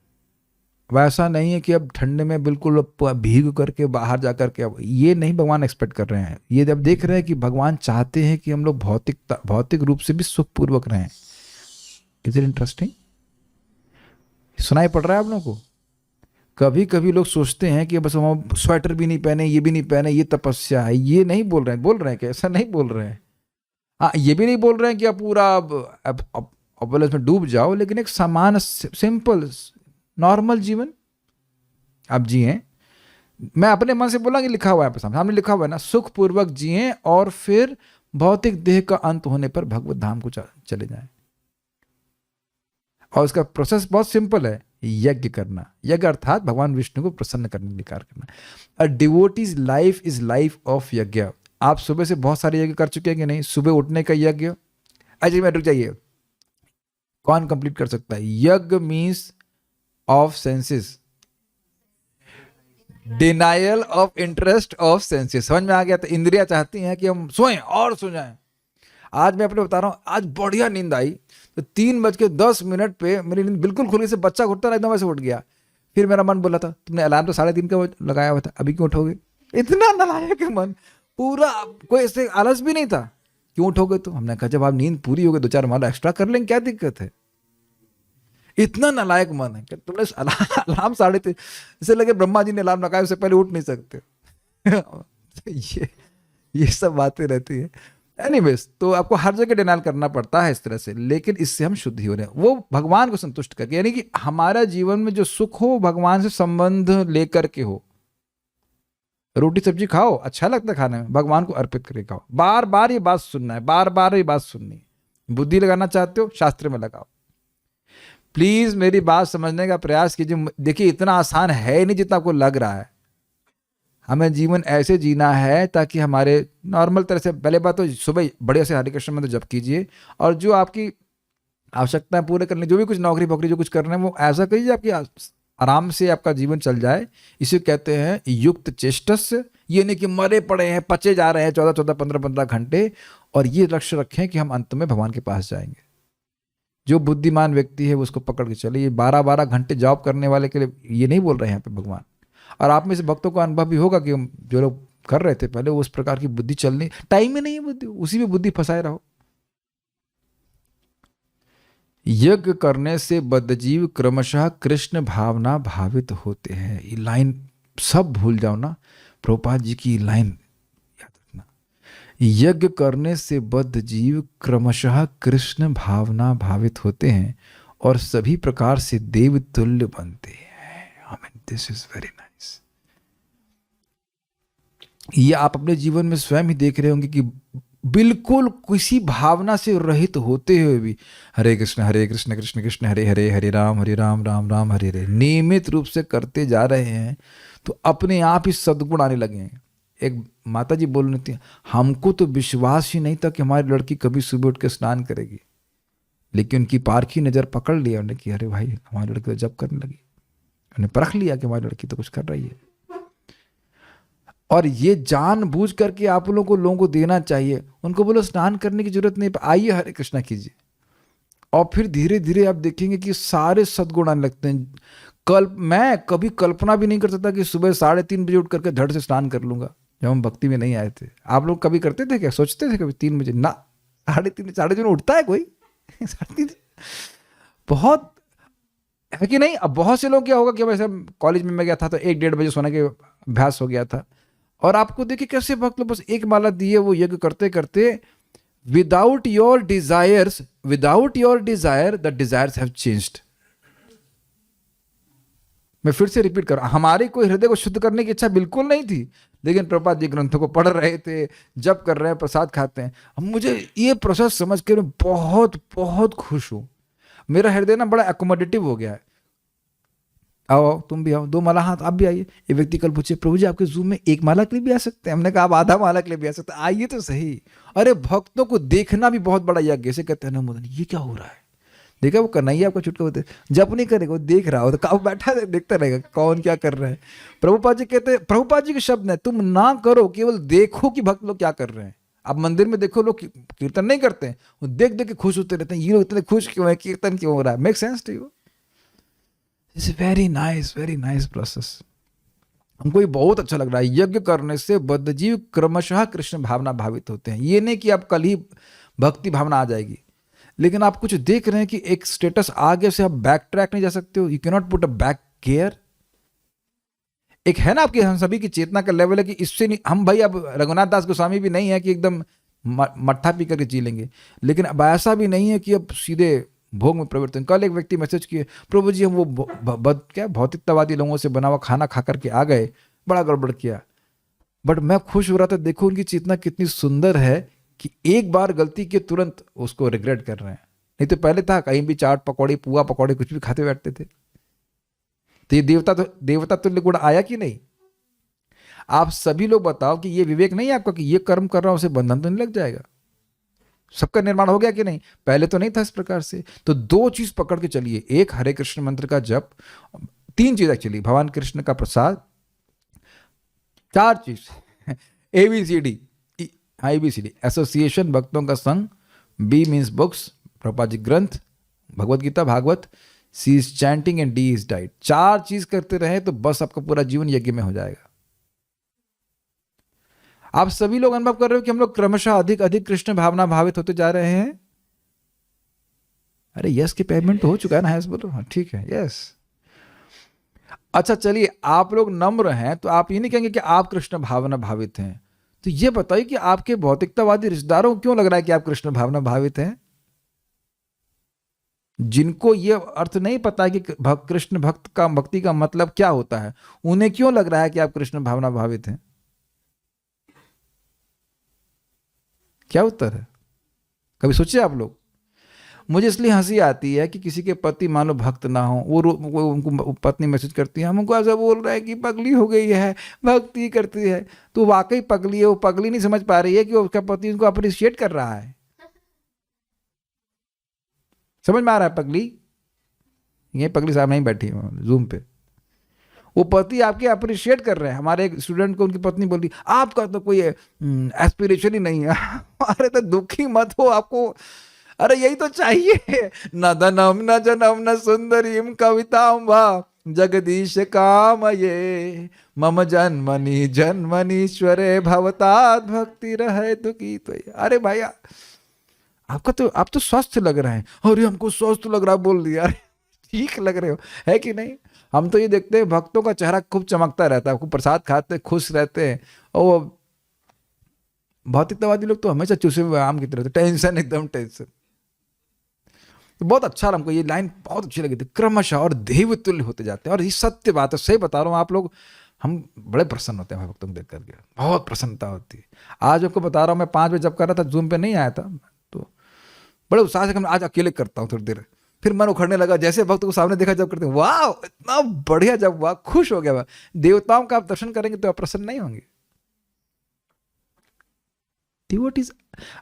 वैसा नहीं है कि अब ठंडे में बिल्कुल भीग करके बाहर जा करके, अब ये नहीं भगवान एक्सपेक्ट कर रहे हैं। ये जब देख रहे हैं कि भगवान चाहते हैं कि हम लोग भौतिक रूप से भी सुखपूर्वक रहें। Is it interesting? सुनाई पड़ रहा है आप लोगों को? कभी कभी लोग सोचते हैं कि बस हम स्वेटर भी नहीं पहने, ये भी नहीं पहने, ये तपस्या है। ये नहीं बोल रहे हैं कि ऐसा नहीं बोल रहे हैं। हाँ, ये भी नहीं बोल रहे हैं कि आप पूरा अब इसमें डूब जाओ, लेकिन एक सामान्य सिंपल नॉर्मल जीवन आप जिए। मैं अपने मन से बोला कि लिखा हुआ है आपके सामने लिखा हुआ है ना, सुखपूर्वक जिए और फिर भौतिक देह का अंत होने पर भगवत धाम को चले जाएं। और उसका प्रोसेस बहुत सिंपल है, यज्ञ करना। यज्ञ अर्थात भगवान विष्णु को प्रसन्न करने के लिए कार्य करना। A devotee's life is life of yajna. आप सुबह से बहुत सारे यज्ञ कर चुके हैं कि नहीं? सुबह उठने का यज्ञ, अजय मैं रुक जाइए, कौन कंप्लीट कर सकता है? यज्ञ means of senses, denial of interest of senses. समझ में आ गया? तो इंद्रियां चाहती हैं कि हम सोएं और सो जाएं। आज मैं अपने बता रहा हूँ, आज बढ़िया नींद आई तो 3:10 पे मेरी नींद बिल्कुल खुली, से बच्चा उठता ना एकदम वैसे उठ गया। फिर मेरा मन बोला था तुमने अलार्म तो 3:30 का लगाया हुआ था, अभी क्यों उठोगे? इतना नालायक है मन, पूरा कोई ऐसे आलस भी नहीं था, क्यों उठोगे? तो हमने कहा जब आप नींद पूरी हो गई 2-4 माला एक्स्ट्रा कर लेंगे, क्या दिक्कत है? इतना नालायक मन है कि तुमने अलार्म 3:30, इसे लगे ब्रह्मा जी ने अलार्म लगाया, उससे पहले उठ नहीं सकते। ये सब बातें रहती है। एनीवेज, तो आपको हर जगह डिनाइल करना पड़ता है इस तरह से, लेकिन इससे हम शुद्ध ही हो रहे हैं, वो भगवान को संतुष्ट करके। यानी कि हमारा जीवन में जो सुख हो भगवान से संबंध लेकर के हो। रोटी सब्जी खाओ, अच्छा लगता है खाने में, भगवान को अर्पित करके खाओ। बार बार ये बात सुनना है, बार बार ये बात सुननी है। बुद्धि लगाना चाहते हो, शास्त्र में लगाओ। प्लीज मेरी बात समझने का प्रयास कीजिए। देखिए, इतना आसान है नहीं जितना आपको लग रहा है। हमें जीवन ऐसे जीना है ताकि हमारे नॉर्मल तरह से, पहले बात तो सुबह बढ़िया से हरे कृष्ण मंत्र जप कीजिए, और जो आपकी आवश्यकताएं पूरे करने, जो भी कुछ नौकरी पोकरी जो कुछ करना है वो ऐसा करिए आपकी आराम से आपका जीवन चल जाए। इसे कहते हैं युक्त चेष्टस्य। ये नहीं कि मरे पड़े हैं, पचे जा रहे हैं 14-14, 15-15 घंटे, और ये लक्ष्य रखें कि हम अंत में भगवान के पास जाएंगे। जो बुद्धिमान व्यक्ति है वो उसको पकड़ के चले। ये 12-12 घंटे जॉब करने वाले के लिए ये नहीं बोल रहे हैं यहाँ पे भगवान। और आप में से भक्तों को अनुभव भी होगा कि हम जो लोग कर रहे थे पहले, उस प्रकार की बुद्धि चलनी, टाइम में नहीं है बुद्धि, उसी में बुद्धि फंसाए रहो। यज्ञ करने से बद्धजीव क्रमशः कृष्ण भावना भावित होते हैं। ये लाइन सब भूल जाओ ना, प्रभुपाद जी की लाइन याद रखना। यज्ञ करने से बद्धजीव क्रमशः कृष्ण भावना भावित होते हैं और सभी प्रकार से देव तुल्य बनते हैं। I mean this is very nice. ये आप अपने जीवन में स्वयं ही देख रहे होंगे कि बिल्कुल किसी भावना से रहित होते हुए भी हरे कृष्ण कृष्ण कृष्ण हरे हरे, हरे राम राम राम हरे हरे नियमित रूप से करते जा रहे हैं, तो अपने आप ही सद्गुण आने लगे हैं। एक माता जी बोल रही थी, हमको तो विश्वास ही नहीं था कि हमारी लड़की कभी सुबह उठ के स्नान करेगी, लेकिन उनकी पारखी नज़र पकड़ लिया उन्हें कि अरे भाई हमारी लड़की तो जब करने लगी। उन्हें परख लिया कि हमारी लड़की तो कुछ कर रही है। और ये जानबूझ करके आप लोगों को देना चाहिए। उनको बोलो स्नान करने की जरूरत नहीं, आइए हरे कृष्णा कीजिए, और फिर धीरे धीरे आप देखेंगे कि सारे सद्गुण आने लगते हैं। मैं कभी कल्पना भी नहीं कर सकता कि सुबह 3:30 बजे उठ करके धड़ से स्नान कर लूंगा, जब हम भक्ति में नहीं आए थे। आप लोग कभी करते थे क्या? सोचते थे कभी 3 बजे? ना, 3:30 उठता है कोई? 3:30 बहुत है कि नहीं? अब बहुत से लोग क्या होगा कि वैसे कॉलेज में मैं गया था तो 1-1:30 बजे सोने के अभ्यास हो गया था, और आपको देखिए कैसे भक्त लोग बस एक माला दिए वो यज्ञ करते करते, without your desire the desires have changed. मैं फिर से रिपीट कर रहा हूं, हमारी कोई हृदय को शुद्ध करने की इच्छा बिल्कुल नहीं थी, लेकिन प्रभुपाद जी ग्रंथों को पढ़ रहे थे, जप कर रहे हैं, प्रसाद खाते हैं। मुझे ये प्रोसेस समझ के मैं बहुत बहुत खुश हूं। मेरा हृदय ना बड़ा एकोमोडेटिव हो गया है। आओ आओ तुम भी आओ, 2 माला, हाँ तो आप भी आइए। ये व्यक्ति कल पूछे, प्रभु जी आपके जूम में 1 माला के लिए भी आ सकते हैं? हमने कहा आप आधा माला के लिए भी आ सकते हैं, आइए तो सही। अरे भक्तों को देखना भी बहुत बड़ा यज्ञ, जैसे कहते हैं ना मोदन, ये क्या हो रहा है, देखा वो कन्हैया आपका छुटका होते, जप नहीं करेगा, वो देख रहा हो तो कब बैठा देखता रहेगा कौन क्या कर रहा है। प्रभुपाद जी कहते हैं, प्रभुपाद जी के शब्द है, तुम ना करो, केवल देखो कि भक्त लोग क्या कर रहे हैं। आप मंदिर में देखो, लोग कीर्तन नहीं करते हैं, वो देख देख के खुश होते रहते हैं, ये लोग इतने खुश क्यों है, कीर्तन क्यों हो रहा है। Make sense to you? It's very nice process. हमको ये बहुत अच्छा लग रहा है। यज्ञ करने से बद्धजीव क्रमशः कृष्ण भावना भावित होते हैं। ये नहीं कि आप कल ही भक्ति भावना आ जाएगी, लेकिन आप कुछ देख रहे हैं कि एक स्टेटस आगे से आप बैक ट्रैक नहीं जा सकते हो, you can not put a back gear. एक है ना आपके, हम सभी की चेतना का लेवल है कि इससे नहीं, हम भाई अब रघुनाथ दास गोस्वामी भी नहीं है कि एकदम मट्ठा पी करके जी लेंगे, लेकिन अब ऐसा भी नहीं है कि अब सीधे भोग में प्रवृत्त। कल एक व्यक्ति मैसेज किए, प्रभु जी हम वो क्या भौतिकतावादी लोगों से बना हुआ खाना खा करके आ गए, बड़ा गड़बड़ किया। बट मैं खुश हो रहा था, देखो उनकी चेतना कितनी सुंदर है कि एक बार गलती के तुरंत उसको रिग्रेट कर रहे हैं। नहीं तो पहले था कहीं भी चाट पकौड़ी पुआ पकौड़े कुछ भी खाते बैठते थे। तो ये देवता तुल्य गुण आया कि नहीं? आप सभी लोग बताओ कि ये विवेक नहीं है आपका कि ये कर्म कर रहा हूं, उसे बंधन तो नहीं लग जाएगा? सबका निर्माण हो गया कि नहीं? पहले तो नहीं था इस प्रकार से। तो 2 चीज पकड़ के चलिए, एक हरे कृष्ण मंत्र का जप, 3 चीज एक्चुअली, भगवान कृष्ण का प्रसाद, 4 चीज ABCD, ABCD, एसोसिएशन भक्तों का संग, B means books, Prabhupada ji ग्रंथ, Bhagavad Gita Bhagavatam, C is chanting and D is diet. 4 चीज करते रहे तो बस आपका पूरा जीवन यज्ञ में हो जाएगा। आप सभी लोग अनुभव कर रहे हो कि हम लोग क्रमशः अधिक अधिक कृष्ण भावना भावित होते जा रहे हैं। अरे यस के पेमेंट तो हो चुका है ना, यस बोलो, हाँ ठीक है, यस। अच्छा चलिए, आप लोग नम्र हैं तो आप ये नहीं कहेंगे कि आप कृष्ण भावना भावित हैं। तो ये बताइए कि आपके भौतिकतावादी रिश्तेदारों को क्यों लग रहा है कि आप कृष्ण भावना भावित हैं? जिनको ये अर्थ नहीं पता कि कृष्ण भक्ति का मतलब क्या होता है, उन्हें क्यों लग रहा है कि आप कृष्ण भावना भावित हैं? क्या उत्तर है? कभी सोचे आप लोग? मुझे इसलिए हंसी आती है कि किसी के पति मान लो भक्त ना हो, वो उनको पत्नी मैसेज करती है, हमको ऐसा बोल रहा है कि पगली हो गई है, भक्ति करती है। तो वाकई पगली है, वो पगली नहीं समझ पा रही है कि उसका पति उनको अप्रिशिएट कर रहा है। समझ में आ रहा है? पगली, ये पगली साहब नहीं बैठी जूम पे, वो पति आपके अप्रिशिएट कर रहे हैं। हमारे एक स्टूडेंट को उनकी पत्नी बोली, आपका तो कोई एस्पिरेशन ही नहीं है। अरे तो दुखी मत हो, आपको अरे यही तो चाहिए। न धनम न जनम न सुंदरीम कविताम वा जगदीश काम ये मम जन्मनि जन्मनीश्वरे भवताद भक्ति रहे दुखी। तो अरे भाई आपका तो, आप तो स्वस्थ लग रहे हैं। अरे हमको स्वस्थ लग रहा बोल दिया, ठीक लग रहे हो, है कि नहीं? हम तो ये देखते हैं भक्तों का चेहरा खूब चमकता रहता है, खूब प्रसाद खाते खुश रहते हैं। और भौतिकतावादी लोग तो हमेशा चूसे हुए आम की तरह, टेंशन, एकदम टेंशन। तो बहुत अच्छा, हमको ये लाइन बहुत अच्छी लगी थी, क्रमशः और देवतुल्य होते जाते हैं। और ये सत्य बात है, सही बता रहा हूँ आप लोग, हम बड़े प्रसन्न होते हैं भक्तों को देख करके, बहुत प्रसन्नता होती है। आज आपको बता रहा हूँ, मैं 5 बजे जब कर रहा था, जूम पे नहीं आया था, तो बड़े उत्साह से आज अकेले करता हूँ थोड़ी देर। फिर मन उखड़ने लगा, जैसे भक्त को सामने देखा जब करते हैं, वाह इतना बढ़िया जब हुआ, खुश हो गया। वह देवताओं का आप दर्शन करेंगे तो आप प्रसन्न नहीं होंगे। डिवोटीज,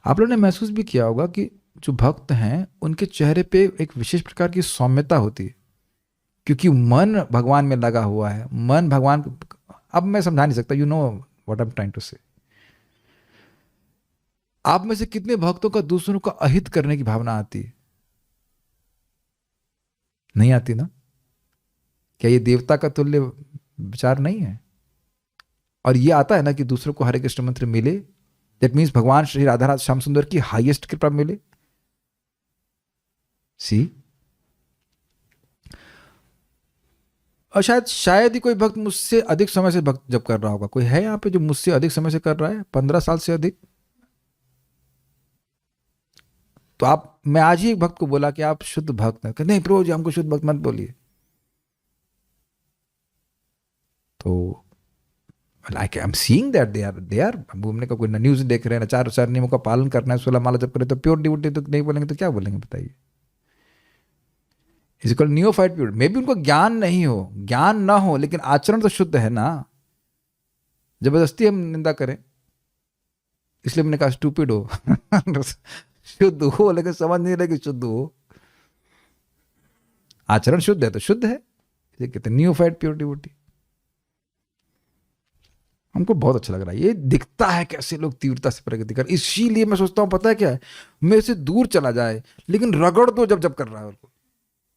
आप लोगों ने महसूस भी किया होगा कि जो भक्त हैं उनके चेहरे पे एक विशेष प्रकार की सौम्यता होती है, क्योंकि मन भगवान में लगा हुआ है। मन भगवान, अब मैं समझा नहीं सकता, you know what I am trying to say. आप में से कितने भक्तों का दूसरों का अहित करने की भावना आती है? नहीं आती ना? क्या ये देवता का तुल्य विचार नहीं है? और ये आता है ना कि दूसरों को हरे कृष्ण मंत्र मिले, दैट मीन्स भगवान श्री राधा श्याम सुंदर की हाईएस्ट कृपा मिले। सी, और शायद ही कोई भक्त मुझसे अधिक समय से भक्त जब कर रहा होगा। कोई है यहाँ पे जो मुझसे अधिक समय से कर रहा है? 15 साल से अधिक? तो आप, मैं आज ही एक भक्त को बोला कि आप शुद्ध भक्त हैं, नहीं प्रभु जी हमको शुद्ध भक्त मत बोलिए। तो like I am seeing that they are घूमने का, कोई न्यूज देख रहे हैं, 4 नियमों का पालन करना है, 16 माला जब करें, तो प्योर डिवोटी तो नहीं बोलेंगे तो क्या बोलेंगे बताइए? इजिकल नियोफाइट पीरियड मे भी उनको ज्ञान नहीं हो, ज्ञान ना हो, लेकिन आचरण तो शुद्ध है ना। जबरदस्ती हम निंदा करें, इसलिए मैंने कहा स्टूपिड हो शुद्ध हो, लेकिन समझ नहीं रहे कि शुद्ध हो। आचरण शुद्ध है तो शुद्ध है, ये कहते हैं नियोफाइट प्योरिटी वोटी। हमको बहुत अच्छा लग रहा है, ये दिखता है कैसे लोग तीव्रता से प्रगति कर। इसीलिए मैं सोचता हूँ पता है क्या है, मेरे से दूर चला जाए लेकिन रगड़ दो जब जब कर रहा है उनको,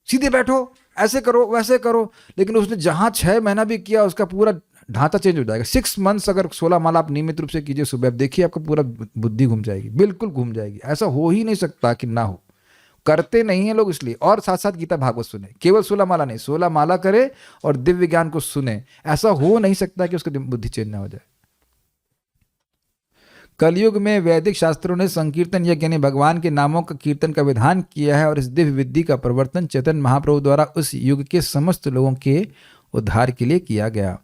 सीधे बैठो, ऐसे करो वैसे करो। लेकिन उसने जहां 6 महीना भी किया उसका पूरा ढांचा चेंज हो जाएगा। 6 मंथ्स अगर 16 माला आप नियमित रूप से कीजिए सुबह, आप देखिए आपका पूरा बुद्धि घूम जाएगी, बिल्कुल घूम जाएगी। ऐसा हो ही नहीं सकता कि ना हो, करते नहीं है लोग इसलिए। और साथ साथ गीता भागवत सुने, केवल 16 माला नहीं, 16 माला करे और दिव्य ज्ञान को सुने। ऐसा हो नहीं सकता कि उसकी बुद्धि चेंज ना हो जाए। कलयुग में वैदिक शास्त्रों ने संकीर्तन यज्ञ यानी भगवान के नामों का कीर्तन का विधान किया है, और इस दिव्य विधि का प्रवर्तन चैतन्य महाप्रभु द्वारा उस युग के समस्त लोगों के उद्धार के लिए किया गया।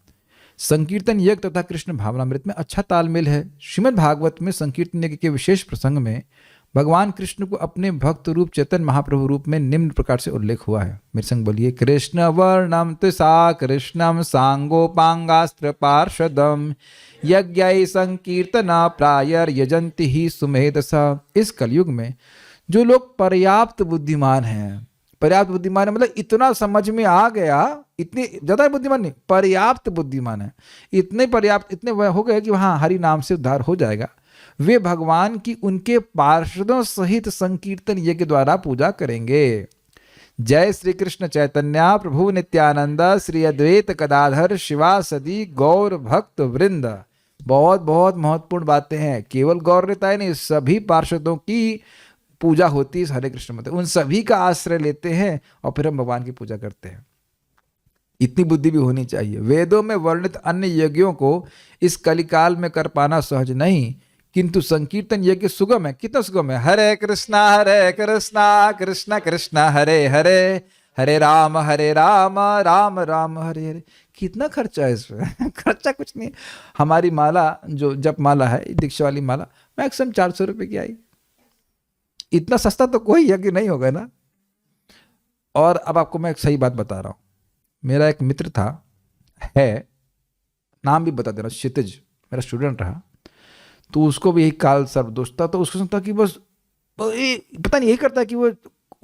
संकीर्तन यज्ञ तथा कृष्ण भावनामृत में अच्छा तालमेल है। श्रीमद् भागवत में संकीर्तन यज्ञ के विशेष प्रसंग में भगवान कृष्ण को अपने भक्त रूप चैतन्य महाप्रभु रूप में निम्न प्रकार से उल्लेख हुआ है। मेरे संग बोलिए, कृष्ण वर्णम तुसा कृष्णम सांगोपांगास्त्र पार्षदम यज्ञ संकीर्तना प्रायर यजंती ही सुमेधसा। इस कलयुग में जो लोग पर्याप्त बुद्धिमान हैं, पर्याप्त बुद्धिमान है मतलब इतना समझ में आ गया, इतनी ज्यादा बुद्धिमान नहीं, पर्याप्त बुद्धिमान है, इतने पर्याप्त, इतने हो गए कि वहां हरि नाम से उद्धार हो जाएगा, वे भगवान की उनके पार्षदों सहित संकीर्तन यज्ञ के द्वारा पूजा करेंगे। जय श्री कृष्ण चैतन्य प्रभु नित्यानंद श्री अद्वैत गदाधर शिवासदि गौर भक्त वृंद। बहुत बहुत महत्वपूर्ण बातें हैं, केवल गौर निताय नहीं, सभी पार्षदों की पूजा होती है इस हरे कृष्ण मंत्र, उन सभी का आश्रय लेते हैं और फिर हम भगवान की पूजा करते हैं। इतनी बुद्धि भी होनी चाहिए। वेदों में वर्णित अन्य यज्ञों को इस कलिकाल में कर पाना सहज नहीं, किंतु संकीर्तन यज्ञ सुगम है। कितना सुगम है, हरे कृष्णा कृष्ण कृष्ण हरे हरे, हरे राम राम राम हरे हरे। कितना खर्चा है इसमें खर्चा कुछ नहीं। हमारी माला जो जप माला है, दीक्षा वाली माला, मैक्सिमम 400 रुपये की आई। इतना सस्ता तो कोई यज्ञ नहीं होगा ना। और अब आपको मैं एक सही बात बता रहा हूँ, मेरा एक मित्र था, है, नाम भी बता दे रहा हूँ, क्षितिज, मेरा स्टूडेंट रहा। तो उसको भी यही काल सर्वदोष था, तो उसको समझता कि बस पता नहीं, यही करता कि वो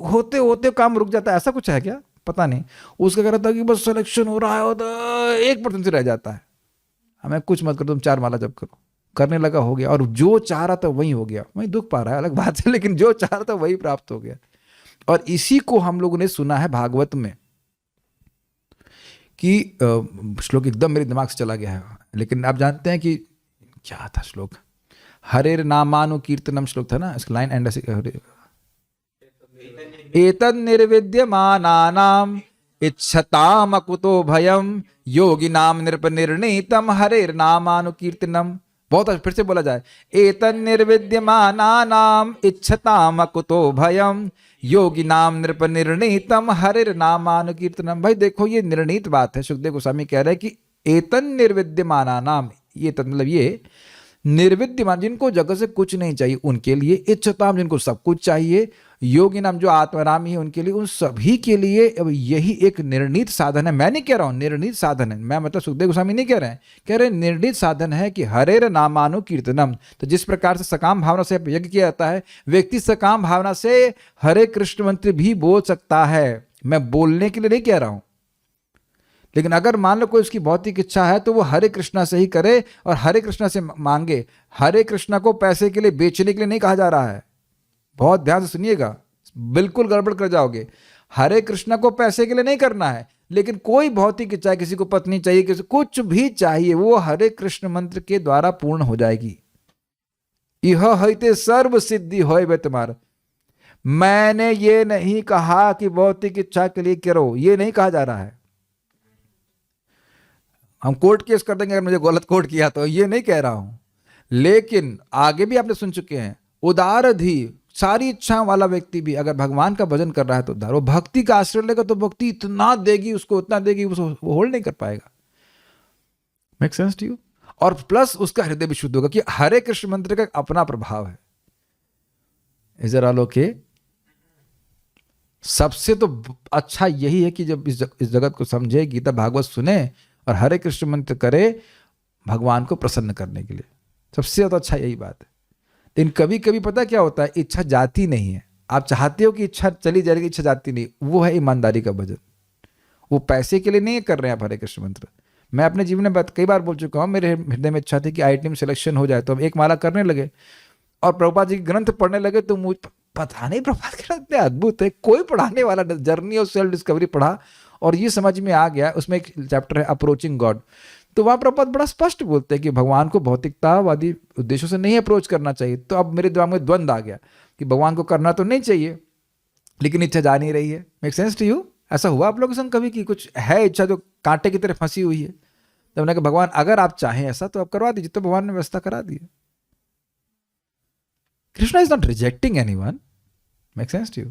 होते होते काम रुक जाता है, ऐसा कुछ है क्या पता नहीं। उसका कह रहा था कि बस सिलेक्शन हो रहा है और 1% से रह जाता है, हमें कुछ मत करो, तुम 4 माला जप करो। करने लगा, हो गया, और जो चाह रहा था वही हो गया। वही दुख पा रहा है अलग बात है, लेकिन जो चाह रहा था वही प्राप्त हो गया। और इसी को हम लोगों ने सुना है भागवत में कि श्लोक एकदम मेरे दिमाग से चला गया है, लेकिन आप जानते हैं कि क्या था श्लोक, हरेर नामानु कीर्तनम श्लोक था ना, इसका लाइन एंड ऐसे, एतद निर्विद्यमानानाम इच्छताम अकुतो भयम योगी नाम निर्णीतम हरेर नामानु कीर्तनम। बहुत फिर से बोला जाए, एतद निर्विद्यमानानाम इच्छताम अकुतो भयम योगी नाम निर्णीतम हरेर नामानु कीर्तनम। भाई देखो, ये निर्णीत बात है। सुखदेव गोस्वामी कह रहे हैं कि एतन निर्विद्यमानानाम, ये मतलब ये निर्विद्यमान, जिनको जगत से कुछ नहीं चाहिए उनके लिए, इच्छताम जिनको सब कुछ चाहिए, योगी नाम जो आत्मारामी है उनके लिए, उन सभी के लिए यही एक निर्णीत साधन है। मैं नहीं कह रहा हूं निर्णीत साधन है, मैं मतलब सुखदेव गोस्वामी नहीं कह रहे हैं, कह रहे हैं निर्णीत साधन है कि हरेर नामानु कीर्तनम। तो जिस प्रकार से सकाम भावना से यज्ञ किया जाता है, व्यक्ति सकाम भावना से हरे कृष्ण मंत्र भी बोल सकता है। मैं बोलने के लिए नहीं कह रहा हूं, लेकिन अगर मान लो कोई उसकी भौतिक इच्छा है तो वो हरे कृष्णा से ही करे और हरे कृष्णा से मांगे। हरे कृष्णा को पैसे के लिए बेचने के लिए नहीं कहा जा रहा है, बहुत ध्यान से सुनिएगा, बिल्कुल गड़बड़ कर जाओगे। हरे कृष्णा को पैसे के लिए नहीं करना है, लेकिन कोई भौतिक इच्छा, किसी को पत्नी चाहिए, किसी कुछ भी चाहिए, वो हरे कृष्ण मंत्र के द्वारा पूर्ण हो जाएगी। यह हईते सर्व सिद्धि होय बे तुम्हारा। मैंने ये नहीं कहा कि भौतिक इच्छा के लिए करो, ये नहीं कहा जा रहा है। हम कोर्ट केस कर देंगे अगर मुझे गलत कोर्ट किया तो, ये नहीं कह रहा हूं। लेकिन आगे भी आपने सुन चुके हैं, उदारधि, सारी इच्छा वाला व्यक्ति भी अगर भगवान का भजन कर रहा है तो उदार, वो भक्ति का आश्रय लेगा तो भक्ति इतना देगी उसको, इतना देगी वो होल्ड नहीं कर पाएगा। Make sense to you? और प्लस उसका हृदय भी शुद्ध होगा कि हरे कृष्ण मंत्र का अपना प्रभाव है। Is are all okay? सबसे तो अच्छा यही है कि जब इस जगत को समझे, गीता भागवत सुने और हरे कृष्ण मंत्र करे भगवान को प्रसन्न करने के लिए। सबसे ज़्यादा अच्छा यही बात है। लेकिन कभी कभी पता क्या होता है, इच्छा जाती नहीं है। आप चाहते हो कि इच्छा चली जाएगी, इच्छा जाती नहीं। वो है ईमानदारी का भजन। वो पैसे के लिए नहीं कर रहे हैं आप हरे कृष्ण मंत्र। मैं अपने जीवन में कई बार बोल चुका हूँ, मेरे हृदय में इच्छा थी कि IIT में सिलेक्शन हो जाए, तो हम एक माला करने लगे और प्रभुपाद जी के ग्रंथ पढ़ने लगे। तो मुझे पता नहीं प्रभुपाद के ग्रंथ इतने अद्भुत है। कोई पढ़ाने वाला, जर्नी ऑफ सेल्फ डिस्कवरी पढ़ा और ये समझ में आ गया। उसमें एक चैप्टर है अप्रोचिंग गॉड। तो वहाँ प्रभुपाद बड़ा स्पष्ट बोलते हैं कि भगवान को भौतिकतावादी उद्देश्यों से नहीं अप्रोच करना चाहिए। तो अब मेरे दिमाग में द्वंद्व आ गया कि भगवान को करना तो नहीं चाहिए, लेकिन इच्छा जा नहीं रही है। Make sense to you? ऐसा हुआ आप लोगों के संग कभी कि कुछ है इच्छा जो कांटे की तरह फंसी हुई है? तो मैंने कहा भगवान अगर आप चाहें ऐसा तो आप करवा दीजिए। तो भगवान ने व्यवस्था करा दी। Krishna is not rejecting anyone. Make sense to you?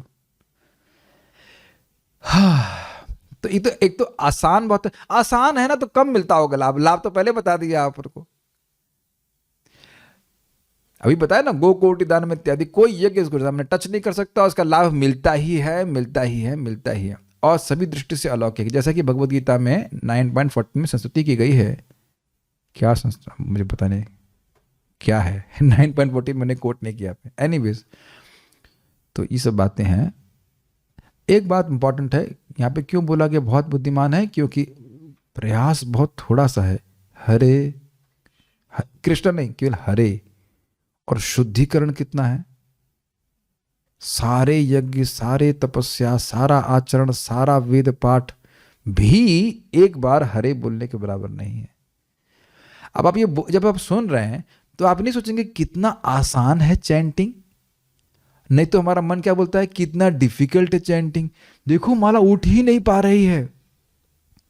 तो ये तो एक तो आसान, बहुत आसान है ना, तो कम मिलता होगा लाभ। लाभ तो पहले बता दिया आप को। अभी बताया ना, गो कोटि दान में इत्यादि कोई यज्ञ इसको सामने टच नहीं कर सकता। उसका लाभ मिलता ही है, मिलता ही है, मिलता ही है, और सभी दृष्टि से अलौकिक। जैसा कि भगवद गीता में 9.40 में संस्तुति की गई है। क्या संस्था मुझे पता नहीं क्या है 9.40 मैंने कोट नहीं किया। एनीवेज, तो ये सब बातें हैं। एक बात इंपॉर्टेंट है यहाँ पे, क्यों बोला गया बहुत बुद्धिमान है? क्योंकि प्रयास बहुत थोड़ा सा है। हरे कृष्ण नहीं, केवल हरे। और शुद्धिकरण कितना है? सारे यज्ञ, सारे तपस्या, सारा आचरण, सारा वेद पाठ भी एक बार हरे बोलने के बराबर नहीं है। अब आप ये जब आप सुन रहे हैं तो आप नहीं सोचेंगे कितना आसान है चैंटिंग। नहीं तो हमारा मन क्या बोलता है, कितना डिफिकल्ट है चैंटिंग। देखो माला उठ ही नहीं पा रही है,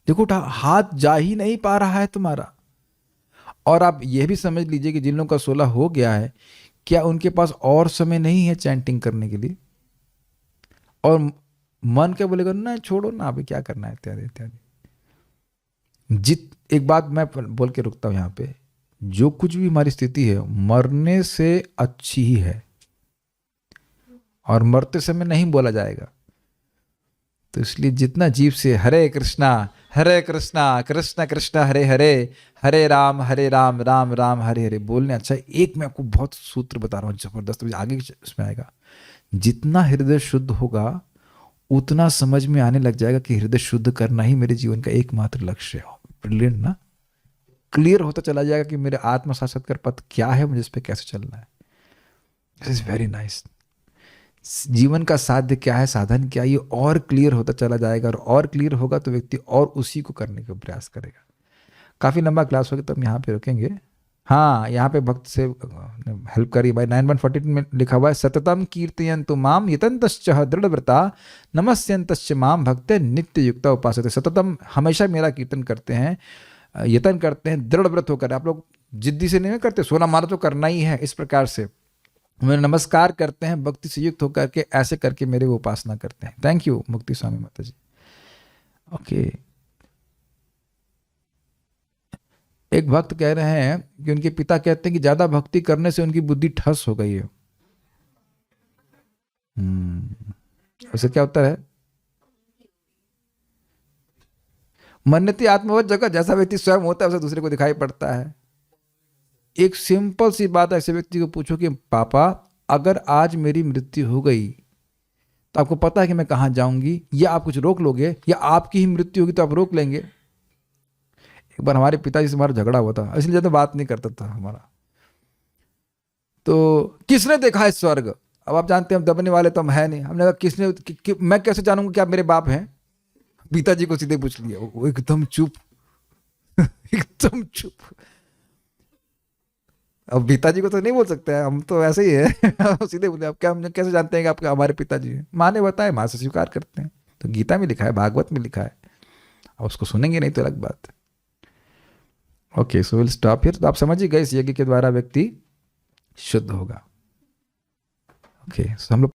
देखो हाथ जा ही नहीं पा रहा है तुम्हारा। और आप यह भी समझ लीजिए कि जिन लोगों का 16 हो गया है, क्या उनके पास और समय नहीं है चैंटिंग करने के लिए? और मन क्या बोलेगा, ना छोड़ो ना, अभी क्या करना है, इत्यादि इत्यादि। एक बात मैं बोल के रुकता हूं यहाँ पे, जो कुछ भी हमारी स्थिति है मरने से अच्छी ही है, और मरते समय नहीं बोला जाएगा। तो इसलिए जितना जीव से हरे कृष्णा कृष्ण कृष्ण हरे हरे, हरे राम राम राम हरे हरे बोलने अच्छा। एक मैं आपको बहुत सूत्र बता रहा हूँ जबरदस्त, आगे उसमें आएगा। जितना हृदय शुद्ध होगा उतना समझ में आने लग जाएगा कि हृदय शुद्ध करना ही मेरे जीवन का एकमात्र लक्ष्य है। ब्रिलियंट ना? क्लियर होता चला जाएगा कि मेरे आत्म साक्षात्कार पथ क्या है, मुझे इस पर कैसे चलना है। This is very nice. जीवन का साध्य क्या है, साधन क्या है, ये और क्लियर होता चला जाएगा। और क्लियर होगा तो व्यक्ति और उसी को करने का प्रयास करेगा। काफ़ी लंबा क्लास होगा तो हम यहाँ पे रुकेंगे। हाँ, यहाँ पे भक्त से हेल्प करिए भाई। 9.42 में लिखा हुआ है, सततम कीर्तयन्तु माम यतन्तश्च दृढ़व्रता नमस्यन्तश्च माम भक्ते नित्य युक्ता उपासते। सततम हमेशा मेरा कीर्तन करते हैं, यतन करते हैं, दृढ़ व्रत होकर। आप लोग जिद्दी से नहीं करते, 16 माला तो करना ही है, इस प्रकार से मेरे नमस्कार करते हैं, भक्ति से युक्त होकर के ऐसे करके मेरे वो उपासना करते हैं। थैंक यू मुक्ति स्वामी माता जी। ओके, एक भक्त कह रहे हैं कि उनके पिता कहते हैं कि ज्यादा भक्ति करने से उनकी बुद्धि ठस हो गई है। उसे क्या उत्तर है? मन्यति आत्मवत जगह, जैसा व्यक्ति स्वयं होता है वैसा दूसरे को दिखाई पड़ता है। एक सिंपल सी बात, ऐसे व्यक्ति को पूछो कि पापा अगर आज मेरी मृत्यु हो गई तो आपको पता है कि मैं कहाँ जाऊंगी, या आप कुछ रोक लोगे, या आपकी ही मृत्यु होगी तो आप रोक लेंगे? एक बार हमारे पिताजी से हमारा झगड़ा हुआ था, इसलिए ज़्यादा बात नहीं करता था हमारा। तो किसने देखा है स्वर्ग? अब आप जानते हैं हम दबने वाले तो हम है नहीं। हमने कहा किसने मैं कैसे जानूंगा कि आप मेरे बाप हैं? पिताजी को सीधे पूछ लिया। वो एकदम चुप एकदम चुप। अब पिताजी को तो नहीं बोल सकते हैं, हम तो ऐसे ही है सीधे बोले, अब क्या हम कैसे जानते हैं कि आपके हमारे पिताजी हैं? माँ ने बताया, माँ से स्वीकार करते हैं। तो गीता में लिखा है, भागवत में लिखा है, अब उसको सुनेंगे नहीं तो अलग बात है। Okay, so will stop here. तो आप समझ ही गए, इस यज्ञ के द्वारा व्यक्ति शुद्ध होगा। ओके, सो हम लोग